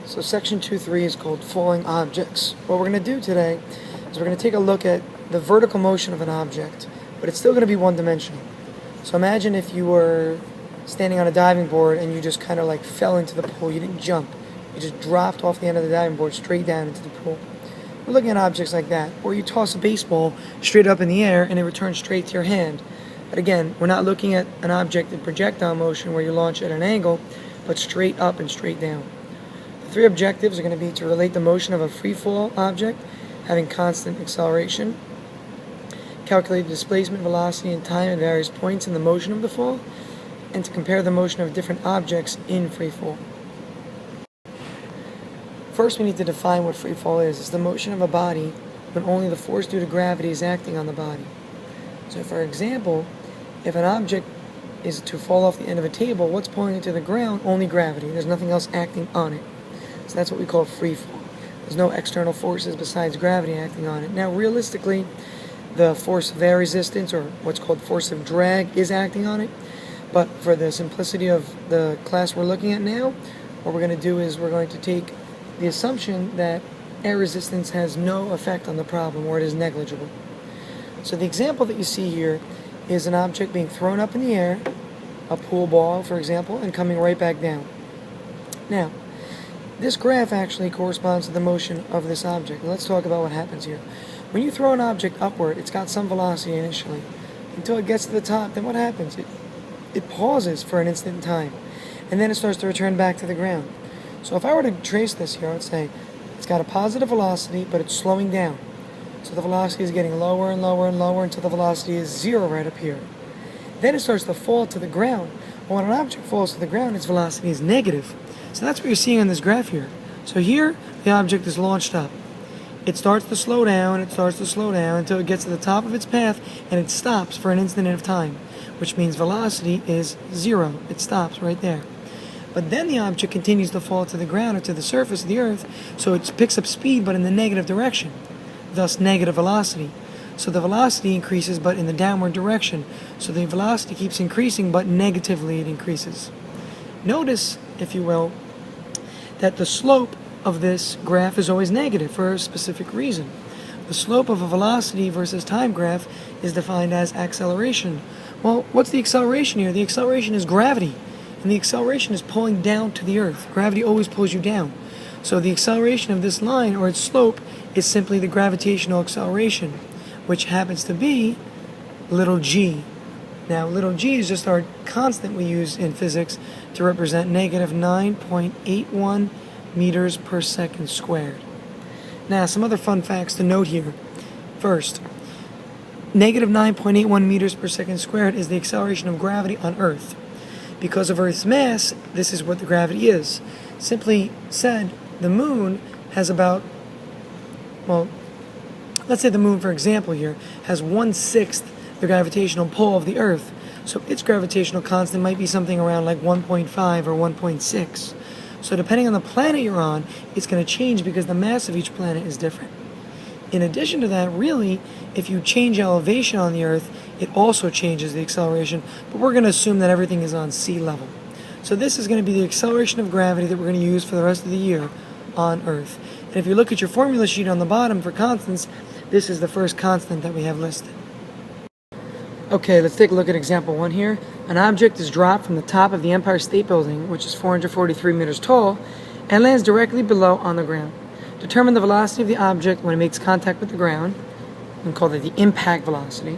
So section 2.3 is called falling objects. What we're going to do today is we're going to take a look at the vertical motion of an object, but it's still going to be one-dimensional. So imagine if you were standing on a diving board and you just kind of like fell into the pool. You didn't jump. You just dropped off the end of the diving board straight down into the pool. We're looking at objects like that. Or you toss a baseball straight up in the air and it returns straight to your hand. But again, we're not looking at an object in projectile motion where you launch at an angle, but straight up and straight down. The three objectives are going to be to relate the motion of a free fall object having constant acceleration, calculate the displacement, velocity, and time at various points in the motion of the fall, and to compare the motion of different objects in free fall. First, we need to define what free fall is. It's the motion of a body when only the force due to gravity is acting on the body. So for example, if an object is to fall off the end of a table, what's pulling it to the ground? Only gravity. There's nothing else acting on it. So that's what we call free fall. There's no external forces besides gravity acting on it. Now, realistically, the force of air resistance, or what's called force of drag, is acting on it. But for the simplicity of the class we're looking at now, what we're going to do is we're going to take the assumption that air resistance has no effect on the problem, or it is negligible. So the example that you see here is an object being thrown up in the air, a pool ball, for example, and coming right back down. Now, this graph actually corresponds to the motion of this object. Let's talk about what happens here. When you throw an object upward, it's got some velocity initially. Until it gets to the top, then what happens? It pauses for an instant in time, and then it starts to return back to the ground. So if I were to trace this here, I would say it's got a positive velocity, but it's slowing down. So the velocity is getting lower and lower and lower until the velocity is zero right up here. Then it starts to fall to the ground. Well, when an object falls to the ground, its velocity is negative. So that's what you're seeing on this graph here. So here, the object is launched up. It starts to slow down, until it gets to the top of its path, and it stops for an instant of time, which means velocity is zero. It stops right there. But then the object continues to fall to the ground or to the surface of the earth, so it picks up speed but in the negative direction, thus negative velocity. So the velocity increases but in the downward direction. So the velocity keeps increasing but negatively it increases. Notice, if you will, that the slope of this graph is always negative for a specific reason. The slope of a velocity versus time graph is defined as acceleration. Well, what's the acceleration here? The acceleration is gravity, and the acceleration is pulling down to the earth. Gravity always pulls you down. So the acceleration of this line, or its slope, is simply the gravitational acceleration, which happens to be little g. Now, little g is just our constant we use in physics to represent negative 9.81 meters per second squared. Now, some other fun facts to note here. First, negative 9.81 meters per second squared is the acceleration of gravity on Earth. Because of Earth's mass, this is what the gravity is. Simply said, the moon has about, well, let's say the moon, for example here, has 1/6 the gravitational pull of the Earth. So its gravitational constant might be something around like 1.5 or 1.6. So depending on the planet you're on, it's going to change because the mass of each planet is different. In addition to that, really, if you change elevation on the Earth, it also changes the acceleration, but we're going to assume that everything is on sea level. So this is going to be the acceleration of gravity that we're going to use for the rest of the year on Earth. And if you look at your formula sheet on the bottom for constants, this is the first constant that we have listed. Okay, let's take a look at example 1 here. An object is dropped from the top of the Empire State Building, which is 443 meters tall, and lands directly below on the ground. Determine the velocity of the object when it makes contact with the ground, and call it the impact velocity,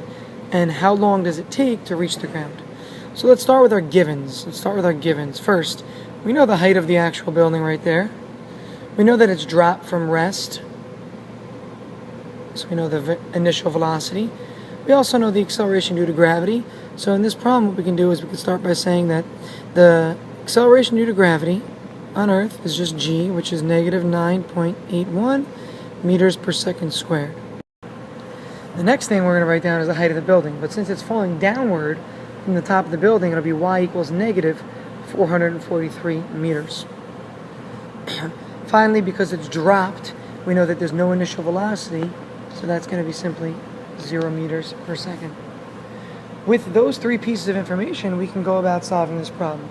and how long does it take to reach the ground. So let's start with our givens. First, we know the height of the actual building right there. We know that it's dropped from rest, so we know the initial velocity. We also know the acceleration due to gravity. So in this problem, what we can do is we can start by saying that the acceleration due to gravity on Earth is just g, which is negative 9.81 meters per second squared. The next thing we're going to write down is the height of the building. But since it's falling downward from the top of the building, it'll be y equals negative 443 meters. Finally, because it's dropped, we know that there's no initial velocity, so that's going to be simply 0 meters per second. With those three pieces of information, we can go about solving this problem.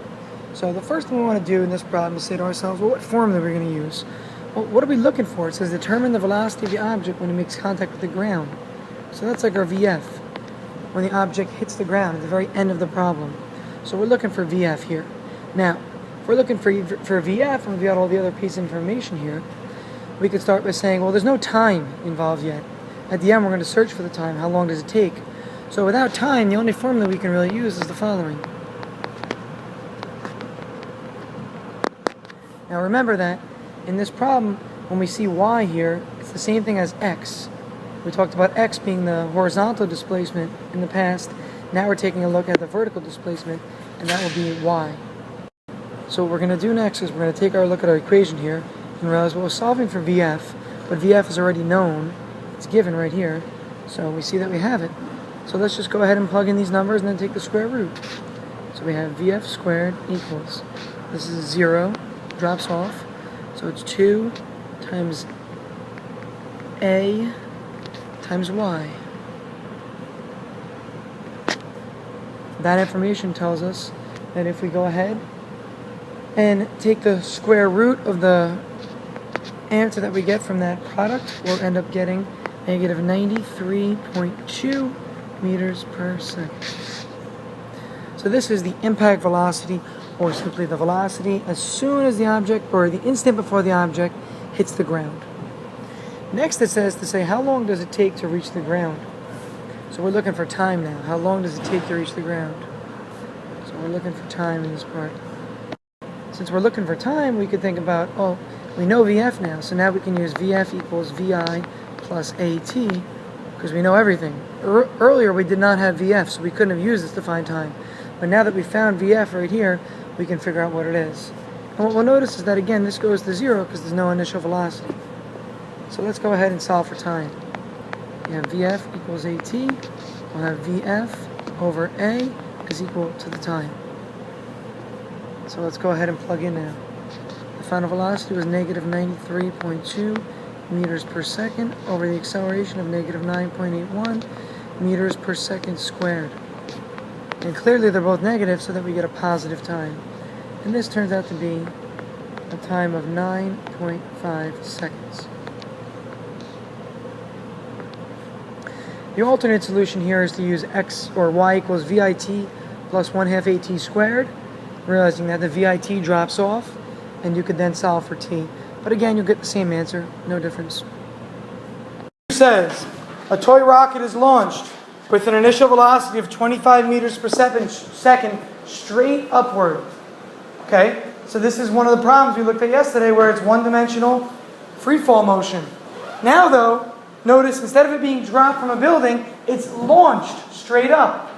So the first thing we want to do in this problem is say to ourselves, well, what formula are we going to use? Well, what are we looking for? It says determine the velocity of the object when it makes contact with the ground. So that's like our VF, when the object hits the ground at the very end of the problem. So we're looking for VF here. Now, if we're looking for VF and we've got all the other piece of information here, we could start by saying, well, there's no time involved yet. At the end, we're going to search for the time. How long does it take? So without time, the only formula we can really use is the following. Now remember that in this problem, when we see y here, it's the same thing as x. We talked about x being the horizontal displacement in the past. Now we're taking a look at the vertical displacement, and that will be y. So what we're going to do next is we're going to take our look at our equation here and realize, well, we're solving for VF, but VF is already known. It's given right here. So we see that we have it. So let's just go ahead and plug in these numbers and then take the square root. So we have VF squared equals, this is 0, drops off. So it's 2 times A times Y. That information tells us that if we go ahead and take the square root of the answer that we get from that product, we'll end up getting negative 93.2 meters per second. So this is the impact velocity, or simply the velocity as soon as the object, or the instant before the object, hits the ground. Next it says to say, how long does it take to reach the ground? So we're looking for time now. How long does it take to reach the ground? So we're looking for time in this part. Since we're looking for time, we could think about, oh, we know VF now, so now we can use VF equals VI plus AT, because we know everything. Earlier we did not have VF, so we couldn't have used this to find time. But now that we found VF right here, we can figure out what it is. And what we'll notice is that, again, this goes to 0 because there's no initial velocity. So let's go ahead and solve for time. We have VF equals AT. We'll have VF over A is equal to the time. So let's go ahead and plug in now. The final velocity was negative 93.2 meters per second over the acceleration of negative 9.81 meters per second squared. And clearly they're both negative, so that we get a positive time. And this turns out to be a time of 9.5 seconds. The alternate solution here is to use x or y equals VIT plus 1/2 AT squared, realizing that the VIT drops off, and you could then solve for t. But again, you'll get the same answer, no difference. It says, a toy rocket is launched with an initial velocity of 25 meters per second straight upward. Okay, so this is one of the problems we looked at yesterday where it's one-dimensional free fall motion. Now though, notice instead of it being dropped from a building, it's launched straight up.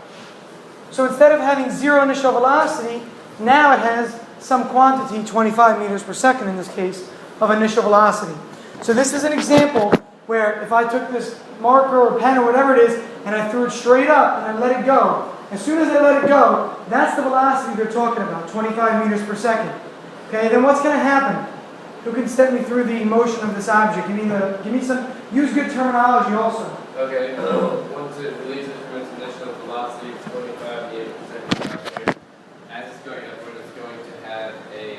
So instead of having 0 initial velocity, now it has some quantity, 25 meters per second in this case, of initial velocity. So this is an example where if I took this marker or pen or whatever it is and I threw it straight up and I let it go, as soon as I let it go, that's the velocity they're talking about, 25 meters per second. Okay, then what's going to happen? Who can step me through the motion of this object? Give me some, use good terminology also. Okay, once it releases from its initial velocity of 25 meters per second, as it's going upward, it's going to have a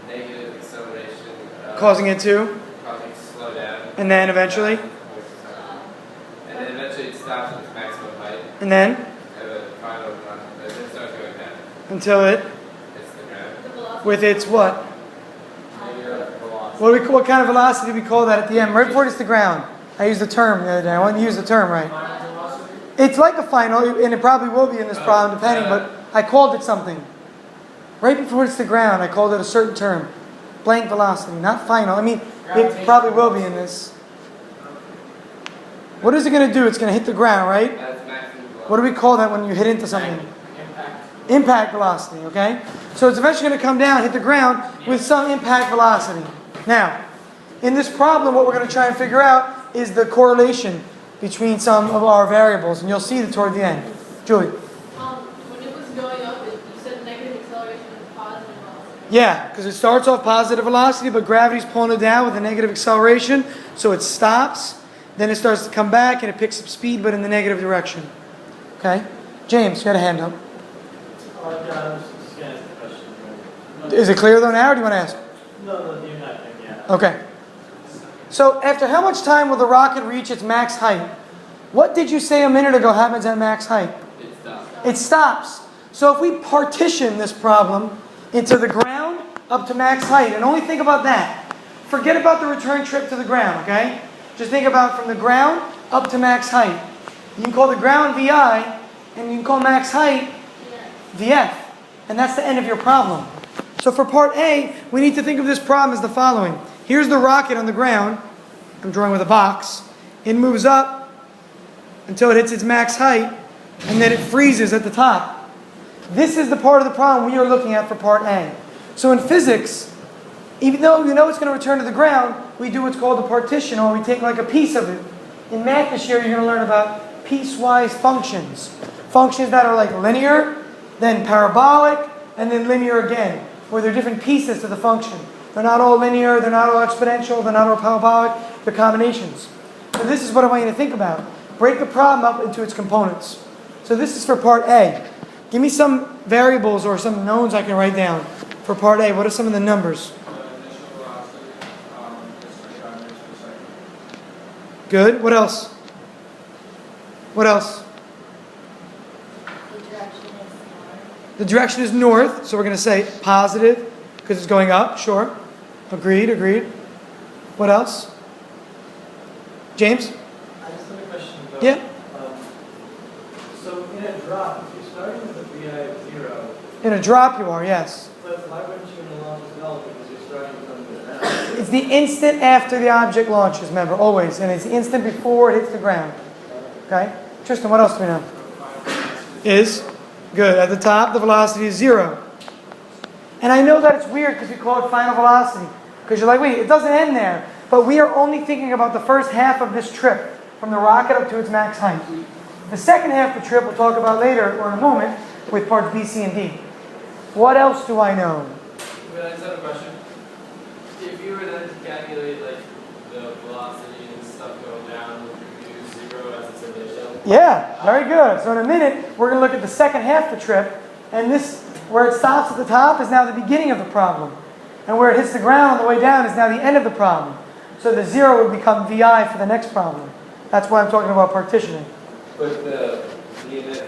negative acceleration. Causing it to? Causing it to slow down. And then eventually? And then eventually it stops at its maximum height. And then? And then final one, and then it starts going down. Until it? It's the ground. With its what? Negative velocity. What kind of velocity do we call that at the end? Right before it hits the ground. I used the term the other day. I wanted to use the term right. It's like a final, and it probably will be in this problem depending, but I called it something. Right before it hits the ground, I called it a certain term. Blank velocity, not final. I mean, it probably will be in this. What is it going to do? It's going to hit the ground, right? That's maximum velocity. What do we call that when you hit into something? Impact velocity, okay? So it's eventually going to come down, hit the ground with some impact velocity. Now, in this problem, what we're going to try and figure out is the correlation between some of our variables, and you'll see it toward the end. Julie? When it was going up, you said negative acceleration and positive velocity. Yeah, because it starts off positive velocity, but gravity's pulling it down with a negative acceleration, so it stops, then it starts to come back, and it picks up speed, but in the negative direction. Okay? James, you had a hand up. Just going to ask a question. Is it clear though now, or do you want to ask? No, you're not, yeah. Okay. So after how much time will the rocket reach its max height? What did you say a minute ago happens at max height? It stops. It stops. So if we partition this problem into the ground up to max height, and only think about that. Forget about the return trip to the ground, okay? Just think about from the ground up to max height. You can call the ground VI, and you can call max height VF. And that's the end of your problem. So for part A, we need to think of this problem as the following. Here's the rocket on the ground. I'm drawing with a box. It moves up until it hits its max height, and then it freezes at the top. This is the part of the problem we are looking at for part A. So in physics, even though you know it's going to return to the ground, we do what's called a partition, or we take like a piece of it. In math this year, you're going to learn about piecewise functions. Functions that are like linear, then parabolic, and then linear again, where there are different pieces to the function. They're not all linear, they're not all exponential, they're not all parabolic, they're combinations. So this is what I want you to think about. Break the problem up into its components. So this is for part A. Give me some variables or some knowns I can write down for part A. What are some of the numbers? Initial velocity, is 25 meters per second. Good. What else? What else? The direction is north, so we're going to say positive because it's going up. Sure. Agreed. What else? James? I just have a question though. Yeah. So in a drop, if you're starting with a VI of 0, In a drop you are, yes. but why wouldn't you in a launch as well? Because you're starting from the ground. It's the instant after the object launches, remember, always. And it's the instant before it hits the ground. Okay? Tristan, what else do we know? Is? Good. At the top, the velocity is 0. And I know that it's weird because we call it final velocity. Because you're like, wait, it doesn't end there. But we are only thinking about the first half of this trip, from the rocket up to its max height. The second half of the trip we'll talk about later, or in a moment, with parts B, C, and D. What else do I know? I just have a question. If you were then to calculate like the velocity and stuff going down, would you use 0 as its initial? Yeah, very good. So in a minute, we're going to look at the second half of the trip, and this, where it stops at the top, is now the beginning of the problem. And where it hits the ground on the way down is now the end of the problem. So the 0 would become VI for the next problem. That's why I'm talking about partitioning. But the initial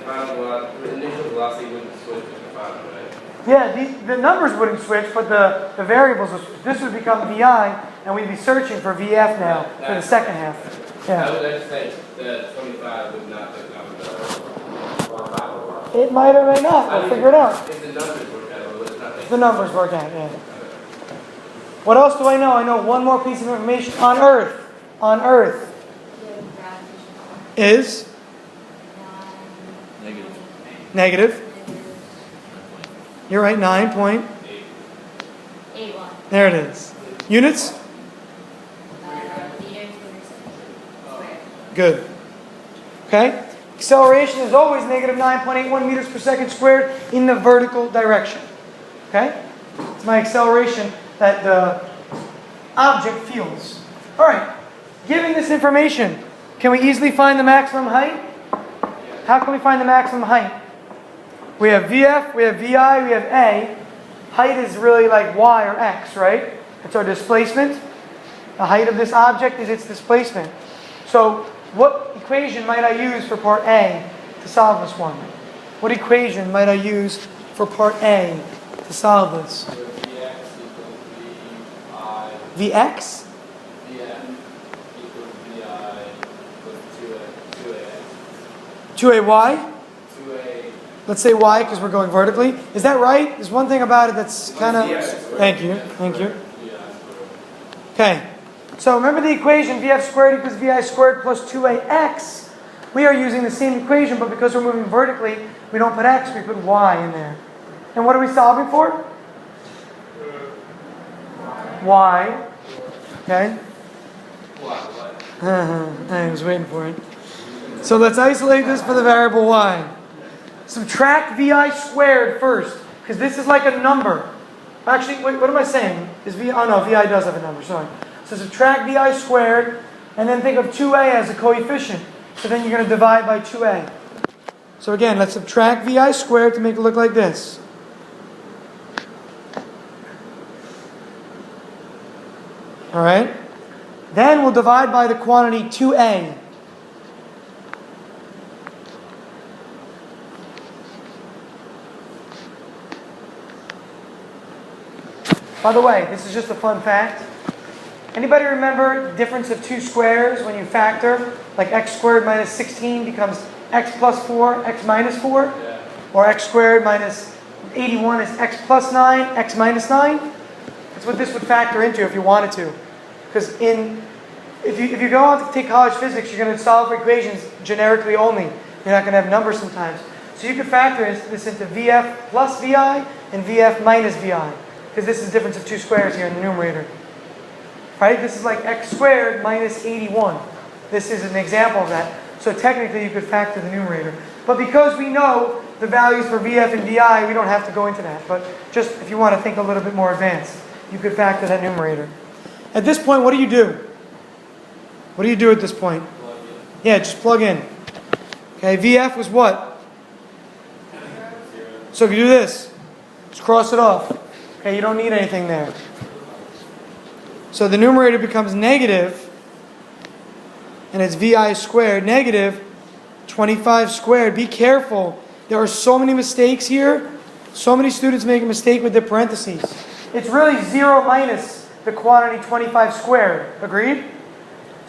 velocity wouldn't switch with the final, right? Yeah, the numbers wouldn't switch, but the variables would switch. This would become VI, and we'd be searching for VF now for the second half. I Yeah. would just think that 25 would not become the 5. It might or may not. We'll figure it out. If the numbers work out, but it's not The numbers work out, yeah. What else do I know? I know one more piece of information. On Earth. On Earth. Is? Negative. You're right, 9.81. There it is. Units? Good. Okay? Acceleration is always negative 9.81 meters per second squared in the vertical direction. Okay? It's my acceleration that the object feels. Alright. Given this information, can we easily find the maximum height? How can we find the maximum height? We have VF, we have VI, we have A. Height is really like Y or X, right? It's our displacement. The height of this object is its displacement. So, what equation might I use for part A to solve this one? What equation might I use for part A to solve this? Vx equals Vi. Vx? Vm equals Vi plus 2ax. 2ay? 2a. Let's say y because we're going vertically. Is that right? There's one thing about it that's kind of... Thank you. Okay. So remember the equation VF squared equals VI squared plus 2ax. We are using the same equation, but because we're moving vertically, we don't put x, we put y in there. And what are we solving for? Y. Okay? I was waiting for it. So let's isolate this for the variable y. Subtract VI squared first, because this is like a number. Actually, wait, what am I saying? Oh no, VI does have a number, sorry. So subtract VI squared, and then think of 2a as a coefficient. So then you're going to divide by 2a. So again, let's subtract VI squared to make it look like this. All right? Then we'll divide by the quantity 2a. By the way, this is just a fun fact. Anybody remember the difference of two squares when you factor? Like x squared minus 16 becomes x plus 4, x minus 4? Yeah. Or x squared minus 81 is x plus 9, x minus 9? That's what this would factor into if you wanted to. Because if you go on to take college physics, you're going to solve for equations generically only. You're not going to have numbers sometimes. So you could factor this into VF plus VI and VF minus VI. Because this is the difference of two squares here in the numerator. Right? This is like x squared minus 81. This is an example of that. So technically you could factor the numerator. But because we know the values for VF and VI, we don't have to go into that. But just if you want to think a little bit more advanced, you could factor that numerator. At this point, what do you do? What do you do at this point? Plug in. Yeah, just plug in. Okay, VF was what? 0. So if you do this, just cross it off. Okay, you don't need anything there. So the numerator becomes negative, and it's VI squared, negative 25 squared. Be careful. There are so many mistakes here. So many students make a mistake with their parentheses. It's really 0 minus the quantity 25 squared. Agreed?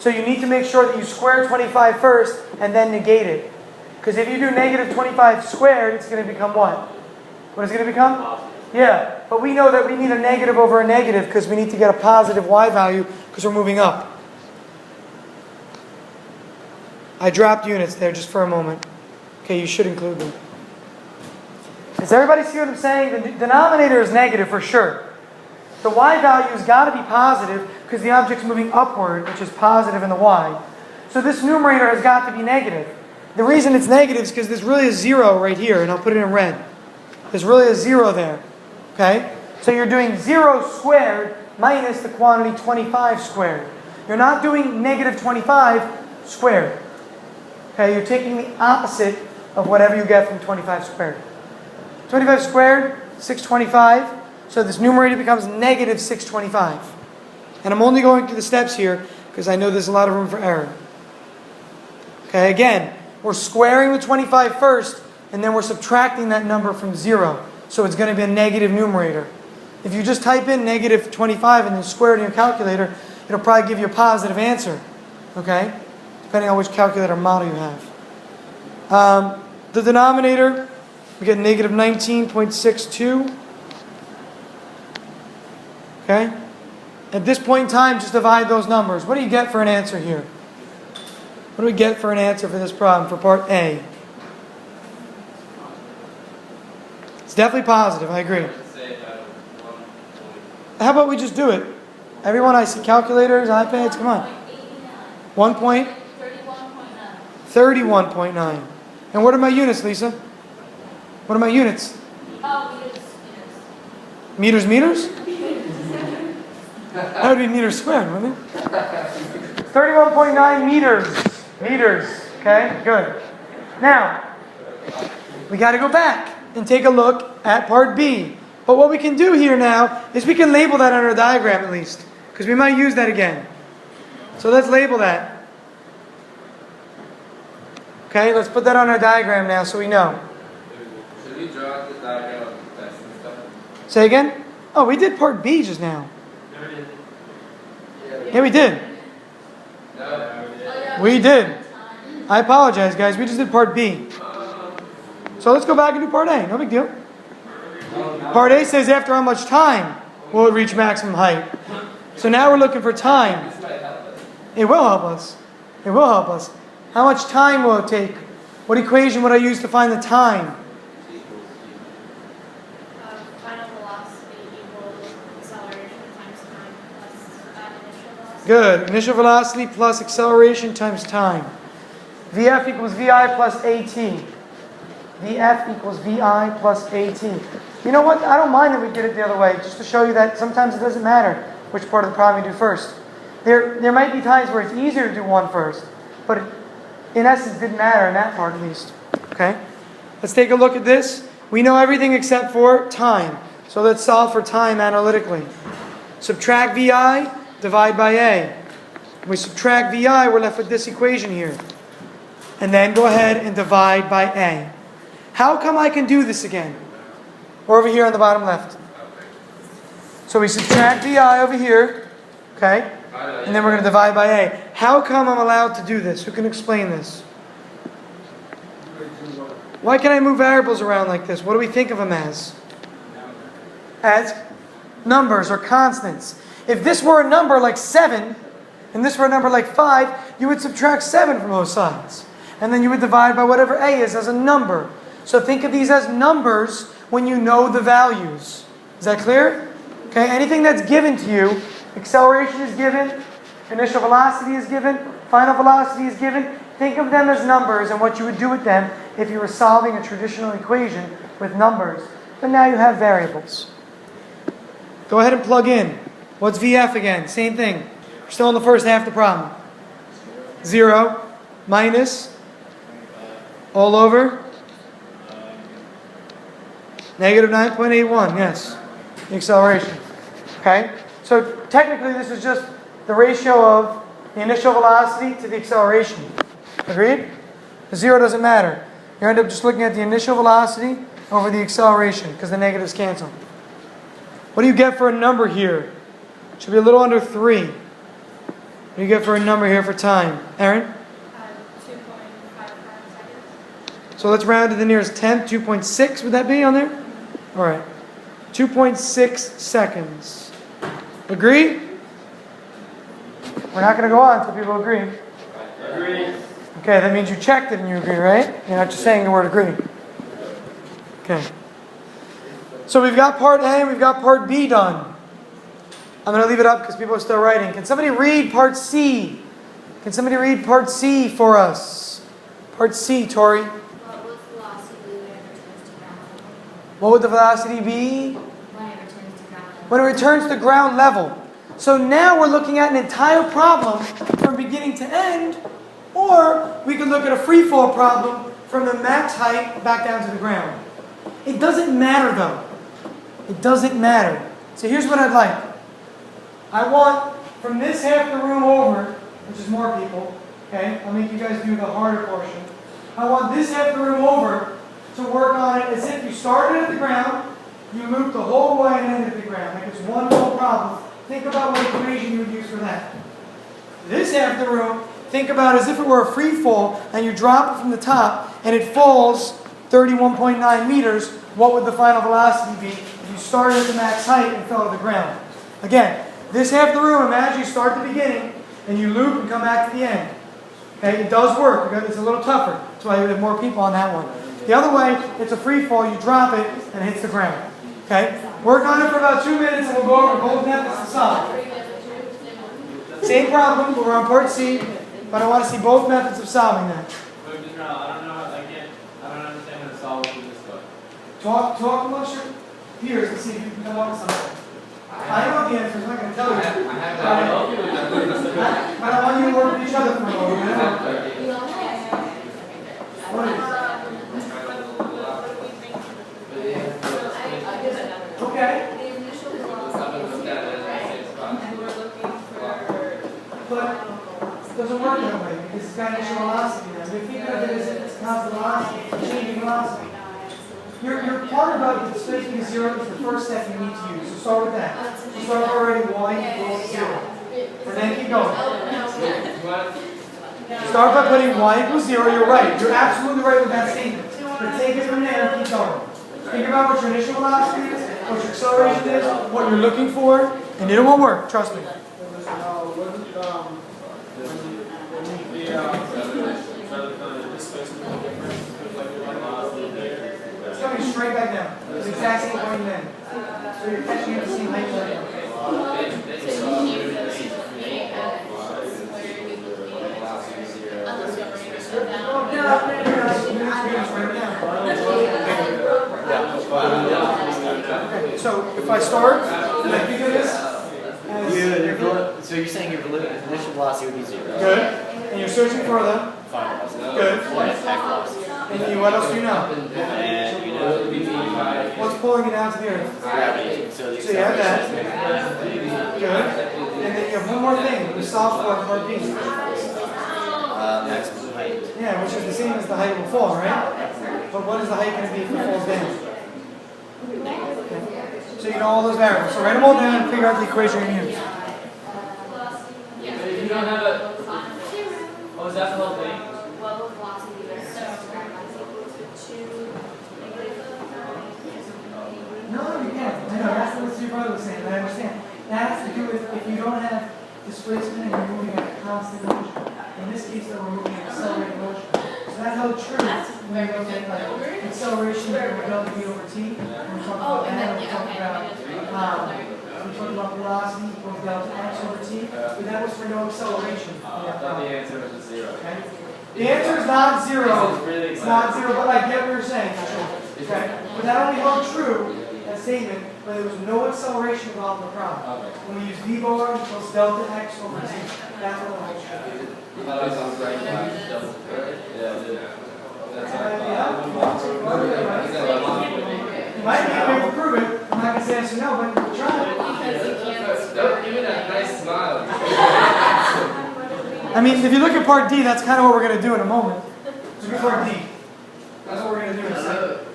So you need to make sure that you square 25 first and then negate it. Because if you do negative 25 squared, it's going to become what? What is it going to become? Positive. Yeah, but we know that we need a negative over a negative because we need to get a positive y value because we're moving up. I dropped units there just for a moment. Okay, you should include them. Does everybody see what I'm saying? The denominator is negative for sure. The y value has got to be positive because the object's moving upward, which is positive in the y. So this numerator has got to be negative. The reason it's negative is because there's really a 0 right here, and I'll put it in red. There's really a 0 there. Okay? So you're doing 0 squared minus the quantity 25 squared. You're not doing negative 25 squared. Okay? You're taking the opposite of whatever you get from 25 squared. 25 squared, 625. So this numerator becomes negative 625. And I'm only going through the steps here because I know there's a lot of room for error. Okay, again, we're squaring the 25 first, and then we're subtracting that number from 0. So it's going to be a negative numerator. If you just type in negative 25 and then square it in your calculator, it'll probably give you a positive answer. Okay? Depending on which calculator model you have. The denominator, we get negative 19.62. Okay? At this point in time, just divide those numbers. What do you get for an answer here? What do we get for an answer for this problem, for part A? It's definitely positive, I agree. I would say about 1 point. How about we just do it? Everyone, I see calculators, iPads, come on. 1 point? 31.9. 31.9. And what are my units, Lisa? What are my units? Oh, meters. Meters? That would be meters squared, wouldn't it? 31.9 meters. Meters. Okay, good. Now, we got to go back and take a look at part B. But what we can do here now is we can label that on our diagram at least, because we might use that again. So let's label that. Okay, let's put that on our diagram now so we know. Should we draw the diagram of the tests and stuff? Say again? Oh, we did part B just now. Yeah, we did. No. We did. I apologize, guys. We just did part B. So let's go back and do part A. No big deal. Part A says after how much time will it reach maximum height. So now we're looking for time. This might help us. It will help us. It will help us. How much time will it take? What equation would I use to find the time? Final velocity equals acceleration times time plus initial velocity. Good. Initial velocity plus acceleration times time. VF equals VI plus AT. VF equals VI plus AT. You know what? I don't mind that we did it the other way, just to show you that sometimes it doesn't matter which part of the problem you do first. There might be times where it's easier to do one first, but in essence it didn't matter in that part at least. Okay? Let's take a look at this. We know everything except for time. So let's solve for time analytically. Subtract VI divide by A. We subtract VI, we're left with this equation here. And then go ahead and divide by A. How come I can do this again? We're over here on the bottom left. So we subtract VI over here, okay? And then we're going to divide by A. How come I'm allowed to do this? Who can explain this? Why can I move variables around like this? What do we think of them as? As numbers or constants. If this were a number like 7, and this were a number like 5, you would subtract 7 from both sides. And then you would divide by whatever A is as a number. So think of these as numbers when you know the values. Is that clear? Okay, anything that's given to you, acceleration is given, initial velocity is given, final velocity is given. Think of them as numbers and what you would do with them if you were solving a traditional equation with numbers. But now you have variables. Go ahead and plug in. What's VF again? Same thing. We're still in the first half of the problem. 0 minus all over negative 9.81. Yes, the acceleration. Okay? So technically this is just the ratio of the initial velocity to the acceleration. Agreed? The 0 doesn't matter. You end up just looking at the initial velocity over the acceleration because the negatives cancel. What do you get for a number here? It should be a little under 3. What do you get for a number here for time? Aaron? 2.55 seconds. So let's round to the nearest tenth. 2.6 would that be on there? All right. 2.6 seconds. Agree? We're not going to go on until people agree. Agree. Okay, that means you checked it and you agree, right? You're not just saying the word agree. Okay. So we've got part A and we've got part B done. I'm going to leave it up because people are still writing. Can somebody read part C? Can somebody read part C for us? Part C, Tori. What was velocity when it returns to ground? What would the velocity be? When it returns to ground. When it returns to ground level. So now we're looking at an entire problem from beginning to end, or we could look at a free fall problem from the max height back down to the ground. It doesn't matter though. It doesn't matter. So here's what I'd like. I want from this half the room over, which is more people, okay? I'll make you guys do the harder portion. I want this half the room over to work on it as if you started at the ground, you loop the whole way and ended at the ground. Like it's one whole problem. Think about what equation you would use for that. This half the room, think about as if it were a free fall and you drop it from the top and it falls 31.9 meters. What would the final velocity be if you started at the max height and fell to the ground? Again, this half the room, imagine you start at the beginning and you loop and come back to the end. Okay, it does work. It's a little tougher. That's why you have more people on that one. The other way, it's a free fall. You drop it and it hits the ground. Okay? Work on it for about 2 minutes and we'll go over both methods to solve. Same problem, but we're on part C, but I want to see both methods of solving that. I don't know. I don't understand how to solve it with this book. Talk amongst your peers and see if you can come up with something. I know what the answer is, I'm not going to tell you. But I want you to work with each other for a moment. What is it? Okay. The initial velocity is and we're looking for But it doesn't work that way because it's got initial velocity now. We think of it as if it's constant velocity, changing velocity. Your part about the space being 0 is the first step you need to use. So start with that. So start already y equals 0. And then keep going. Start by putting y equals 0. You're right. You're absolutely right with that statement. But take it from there and keep going. Think about what your initial velocity is, what your acceleration is, what you're looking for, and it will work. Trust me. It's coming straight back down. It's the exact same point then. So you're catching at the same height right Okay, so if I start, and I think of this as so you're saying your initial velocity would be 0. good, and you're searching for the Final velocity. good, Back velocity. and what else do you know? And you know What's pulling it down to the earth? gravity. So the So you have that. acceleration. Good. And then you have one more thing. We solved for part B. Maximum height. Yeah, which is the same as the height of a fall, right? But what is the height going to be if it falls down? Okay. So you know all those variables. So write them all down and figure out the equation you're going to use. If you don't have a, oh, is that the whole thing? What will velocity be? So, No, you can't. I know, that's what your brother was saying, I understand. That has to do with if you don't have displacement and you're moving at a constant motion. In this case, though, we're moving at accelerated motion. So that held true when we look at like, acceleration with W over T. When we talk about that, we talk about velocity equals delta x over t. But that was for no acceleration. I thought the answer was just 0. Okay? The answer is not zero. It's really It's not zero, but I get what you're saying. Okay? But that only held true, that statement, when there was no acceleration involved in the problem. Okay. When we use v bar equals delta x over t. That's what holds true. I thought I was on the right line. Yeah, that's what I thought. You might be able to prove it. I'm not going to say yes or no, but we'll try. Don't give me that nice smile. I mean, if you look at part D, that's kind of what we're going to do in a moment. Look at part D. That's what we're going to do in a second.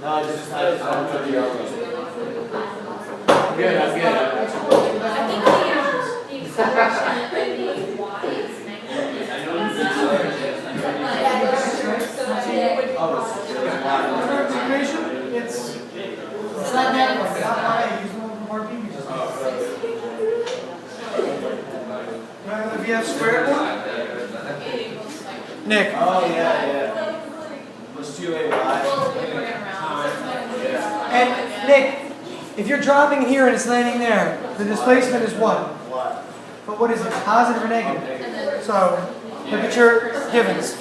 No, I just wanted to be I think the acceleration of the y is negative. I know this acceleration. It's not that one. It's not why I use one from part B. You remember the VF squared one? Nick. Oh, yeah. Was 2AY. And Nick, if you're dropping here and it's landing there, the displacement is what? What? But what is it? Positive or negative? So look at your givens.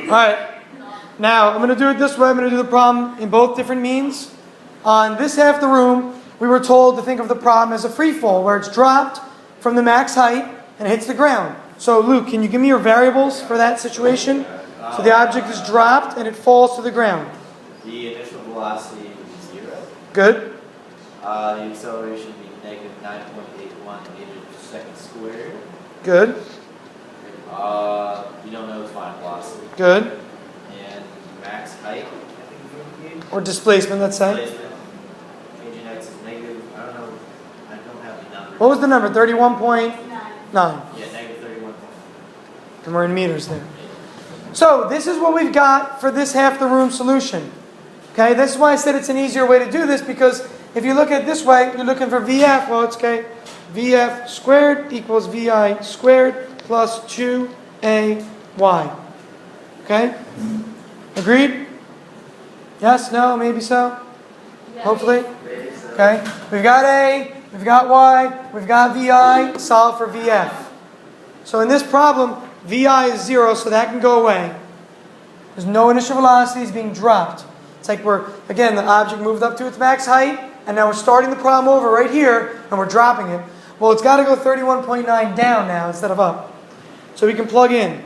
All right. Now I'm going to do it this way. I'm going to do the problem in both different means. On this half of the room, we were told to think of the problem as a free fall, where it's dropped from the max height and hits the ground. So Luke, can you give me your variables for that situation? So the object is dropped and it falls to the ground. The initial velocity would be 0. Good. The acceleration would be negative 9.81 meters per second squared. Good. You don't know the final velocity. Good. And max height, I think is what we gave. Or displacement, let's say. Displacement. Changing x is negative. I don't know. I don't have the number. What was the number? 31.9. Yeah, negative 31. And we're in meters there. So this is what we've got for this half the room solution. Okay, this is why I said it's an easier way to do this, because if you look at it this way, you're looking for VF. Well, it's okay. VF squared equals VI squared plus 2AY. Okay? Agreed? Yes? No? Maybe so? Hopefully? Okay? We've got A, we've got Y, we've got VI, solve for VF. So in this problem, VI is 0, so that can go away. There's no initial velocity, it's being dropped. It's like again, the object moved up to its max height, and now we're starting the problem over right here, and we're dropping it. Well, it's got to go 31.9 down now instead of up. So we can plug in.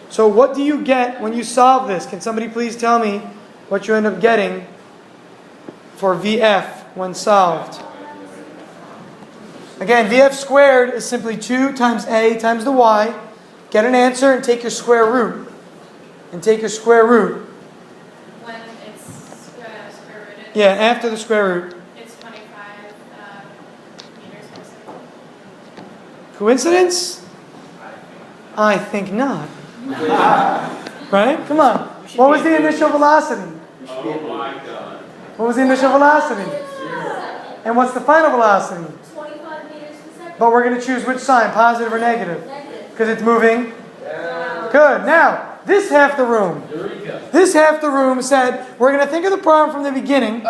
So what do you get when you solve this? Can somebody please tell me what you end up getting for VF when solved? Again, VF squared is simply 2 times A times the Y. Get an answer and take your square root. And take your square root. When it's square rooted. Yeah, after the square root. It's 25 meters per second. Coincidence? I think not. Right? Come on. What was the initial velocity? Oh my God. What was the initial velocity? And what's the final velocity? 25 meters per second. But we're going to choose which sign, positive or negative? Negative. Because it's moving. Good. Now, this half the room. Eureka. This half the room said, we're going to think of the problem from the beginning.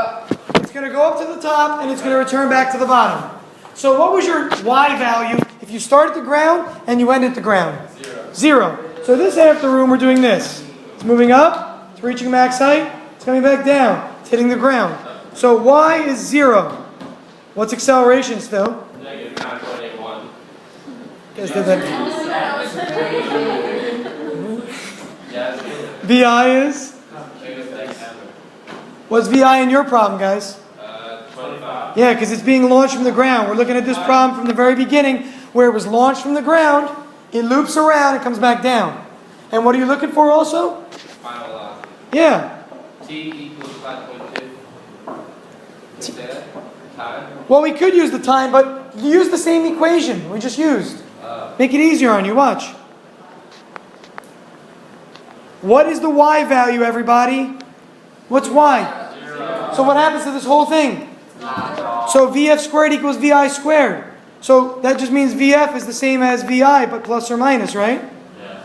It's going to go up to the top and it's going to return back to the bottom. So what was your Y value if you start at the ground and you end at the ground? 0. So this half the room, we're doing this. It's moving up. It's reaching max height. It's coming back down. It's hitting the ground. So Y is 0. What's acceleration still? Negative 9.81. 9.81. Guys did that. Yes. VI is? What's VI in your problem, guys? 25. Yeah, because it's being launched from the ground. We're looking at this problem from the very beginning, where it was launched from the ground, it loops around, and comes back down. And what are you looking for also? Final velocity. Yeah. T equals 5.2. Is that time? Well, we could use the time, but use the same equation we just used. Make it easier on you. Watch. What is the y value, everybody? What's y? 0. So what happens to this whole thing? So VF squared equals VI squared. So that just means VF is the same as VI, but plus or minus, right? Yeah.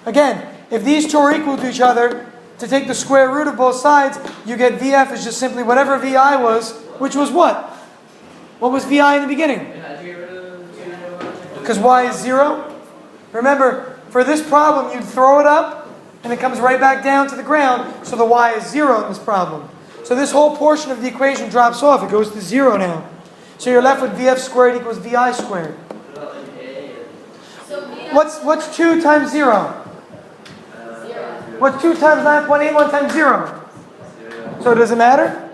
Again, if these two are equal to each other, to take the square root of both sides, you get VF is just simply whatever VI was, which was what? What was VI in the beginning? Because y is 0. Remember, for this problem, you'd throw it up, and it comes right back down to the ground, so the y is 0 in this problem. So this whole portion of the equation drops off. It goes to 0 now. So you're left with VF squared equals VI squared. So VF What's 2 times 0? What's 2 times 9.81 times 0? So does it matter?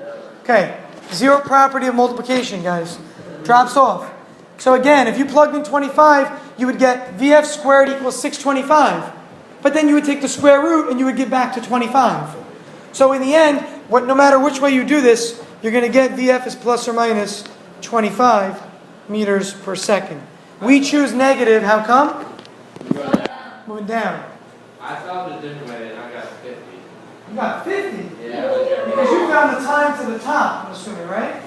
Okay. 0 property of multiplication, guys. Drops off. So again, if you plugged in 25, you would get VF squared equals 625. But then you would take the square root and you would get back to 25. So in the end, no matter which way you do this, you're going to get VF is plus or minus 25 meters per second. We choose negative. How come? Moving down. I thought it a different way and I got 50. You got 50. Yeah. Because you found the time to the top, I'm assuming, right?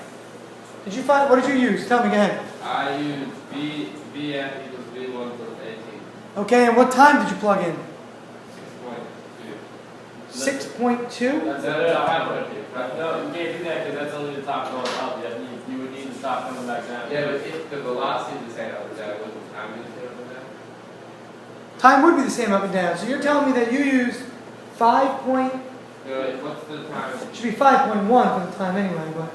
Did you find, what did you use? Tell me, go ahead. I used VF equals V1 plus 18. Okay, and what time did you plug in? 6.2. 6.2? That's the top one. No, you can't do that because that's only the top going up. You would need to stop coming back down. Yeah, but if the velocity is the same up and down, wouldn't the time be the same up and down? Time would be the same up and down. So you're telling me that you used 5 point, So what's the time? should be 5.1 for the time anyway, but,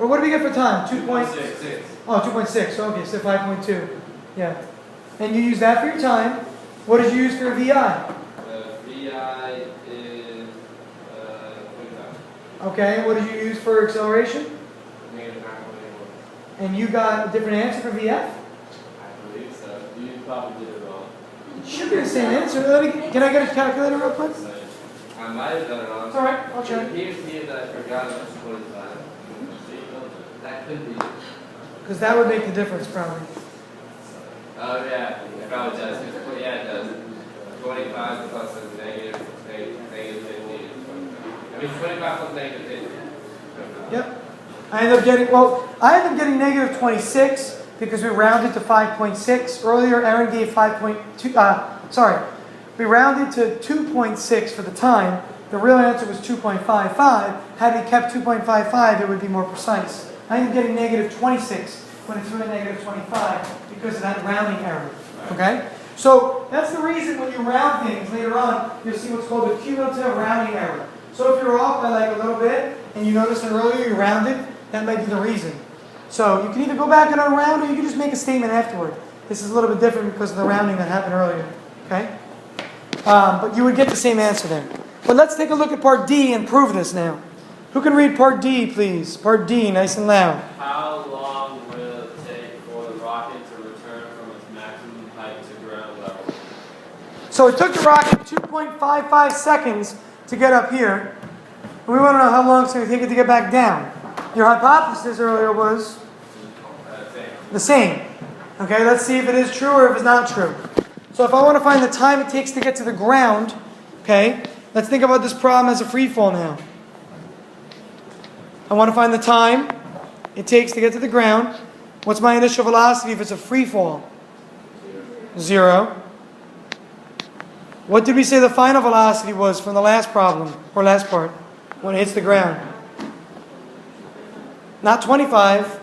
or what do we get for time? 2 point, 6. oh, 2.6, so okay, so 5.2, yeah. And you use that for your time. What did you use for VI? VI is 25. Okay, what did you use for acceleration? Negative 9.81. And you got a different answer for VF? I believe so. You probably did it wrong. It should be the same answer. Can I get a calculator real quick? I might have done it wrong. It's alright, I'll check. Here's here that I forgot about 25. That could be. Because that would make the difference, probably. Oh yeah, it probably does. Yeah, it does. 25 plus a negative 50 is 25. I mean 25 plus negative 50. Yep. I ended up getting negative 26 because we rounded to 5.6. Earlier, Aaron gave 5.2, we rounded to 2.6 for the time. The real answer was 2.55. Had we kept 2.55, it would be more precise. I ended up getting negative 26 when it's really negative 25 because of that rounding error. Okay? So that's the reason when you round things later on, you'll see what's called a cumulative rounding error. So if you're off by like a little bit and you notice that earlier you rounded, that might be the reason. So you can either go back and unround or you can just make a statement afterward. This is a little bit different because of the rounding that happened earlier. Okay? But you would get the same answer there. But let's take a look at part D and prove this now. Who can read part D, please? Part D, nice and loud. How long will it take for the rocket to return from its maximum height to ground level? So it took the rocket 2.55 seconds to get up here. And we want to know how long it's going to take it to get back down. Your hypothesis earlier was the same. Okay, let's see if it is true or if it's not true. So if I want to find the time it takes to get to the ground, okay, let's think about this problem as a free fall now. I want to find the time it takes to get to the ground. What's my initial velocity if it's a free fall? 0. What did we say the final velocity was from the last problem, or last part, when it hits the ground? Not 25,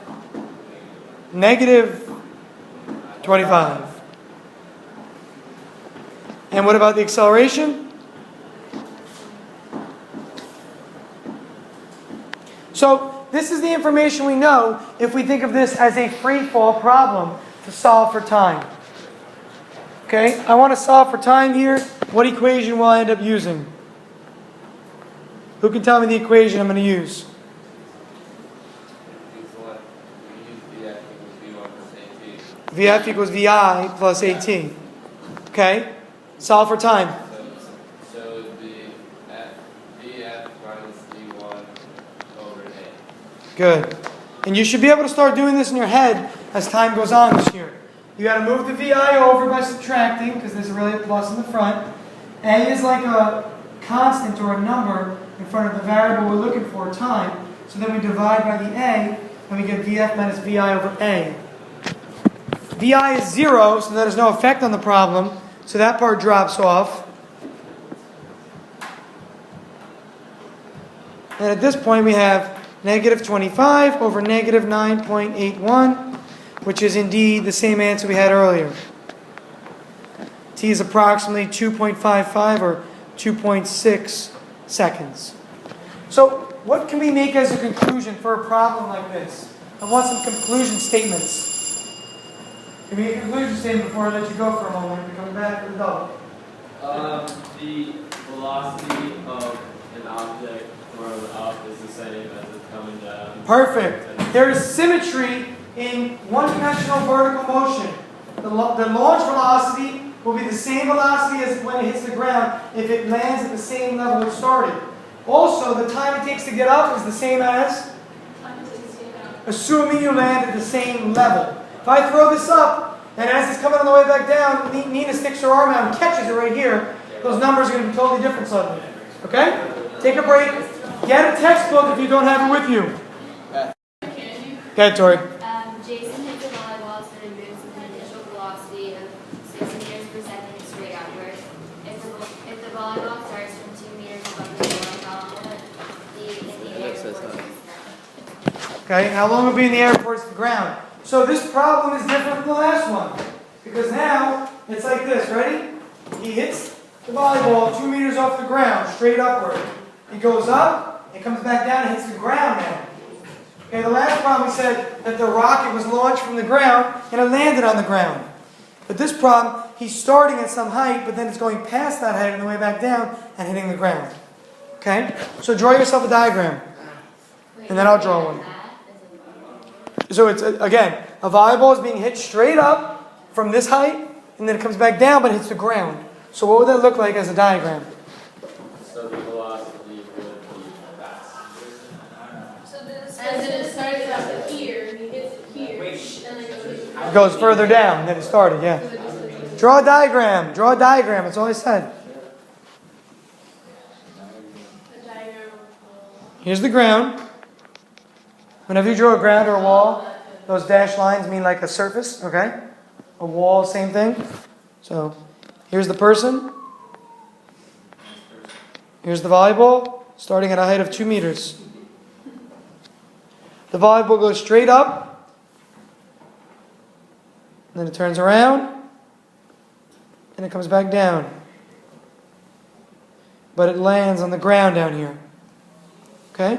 negative 25. And what about the acceleration? So this is the information we know if we think of this as a free fall problem to solve for time. Okay, I want to solve for time here. What equation will I end up using? Who can tell me the equation I'm going to use? VF equals VI plus AT. Okay, solve for time. So it would be VF minus D1 over A. Good. And you should be able to start doing this in your head as time goes on this year. You got to move the VI over by subtracting, because there's really a plus in the front. A is like a constant or a number in front of the variable we're looking for, time. So then we divide by the A, and we get VF minus VI over A. VI is 0, so there's no effect on the problem. So that part drops off. And at this point we have negative 25 over negative 9.81, which is indeed the same answer we had earlier. T is approximately 2.55 or 2.6 seconds. So what can we make as a conclusion for a problem like this? I want some conclusion statements. Give me a conclusion statement before I let you go for a moment. We're coming back to the double. The velocity of an object thrown up is the same as it's coming down. Perfect. There is symmetry in one-dimensional vertical motion. The launch velocity will be the same velocity as when it hits the ground if it lands at the same level it started. Also, the time it takes to get up is the same as? Assuming you land at the same level. If I throw this up, and as it's coming on the way back down, Nina sticks her arm out and catches it right here, those numbers are going to be totally different suddenly. Okay? Take a break. Get a textbook if you don't have it with you. Go ahead, Tori. Jason hits a volleyball so it moves with an initial velocity of 6 meters per second straight outward. If the volleyball starts from 2 meters above the floor, in the air towards the ground. Okay, how long will it be in the air towards the ground? So this problem is different from the last one. Because now, it's like this, ready? He hits the volleyball 2 meters off the ground, straight upward. He goes up, it comes back down, and hits the ground now. Okay, the last problem we said that the rocket was launched from the ground, and it landed on the ground. But this problem, he's starting at some height, but then it's going past that height on the way back down, and hitting the ground. Okay? So draw yourself a diagram. And then I'll draw one. So it's, again, a volleyball is being hit straight up from this height, and then it comes back down, but hits the ground. So what would that look like as a diagram? So the velocity would be fast. So then it started out here, and he hits it here, and then It goes further down than it started, yeah. Draw a diagram. Draw a diagram. That's all I said. a diagram. Here's the ground. Whenever you draw a ground or a wall, those dashed lines mean like a surface, okay? A wall, same thing. So here's the person. Here's the volleyball, starting at a height of 2 meters. The volleyball goes straight up, and then it turns around, and it comes back down. But it lands on the ground down here. Okay?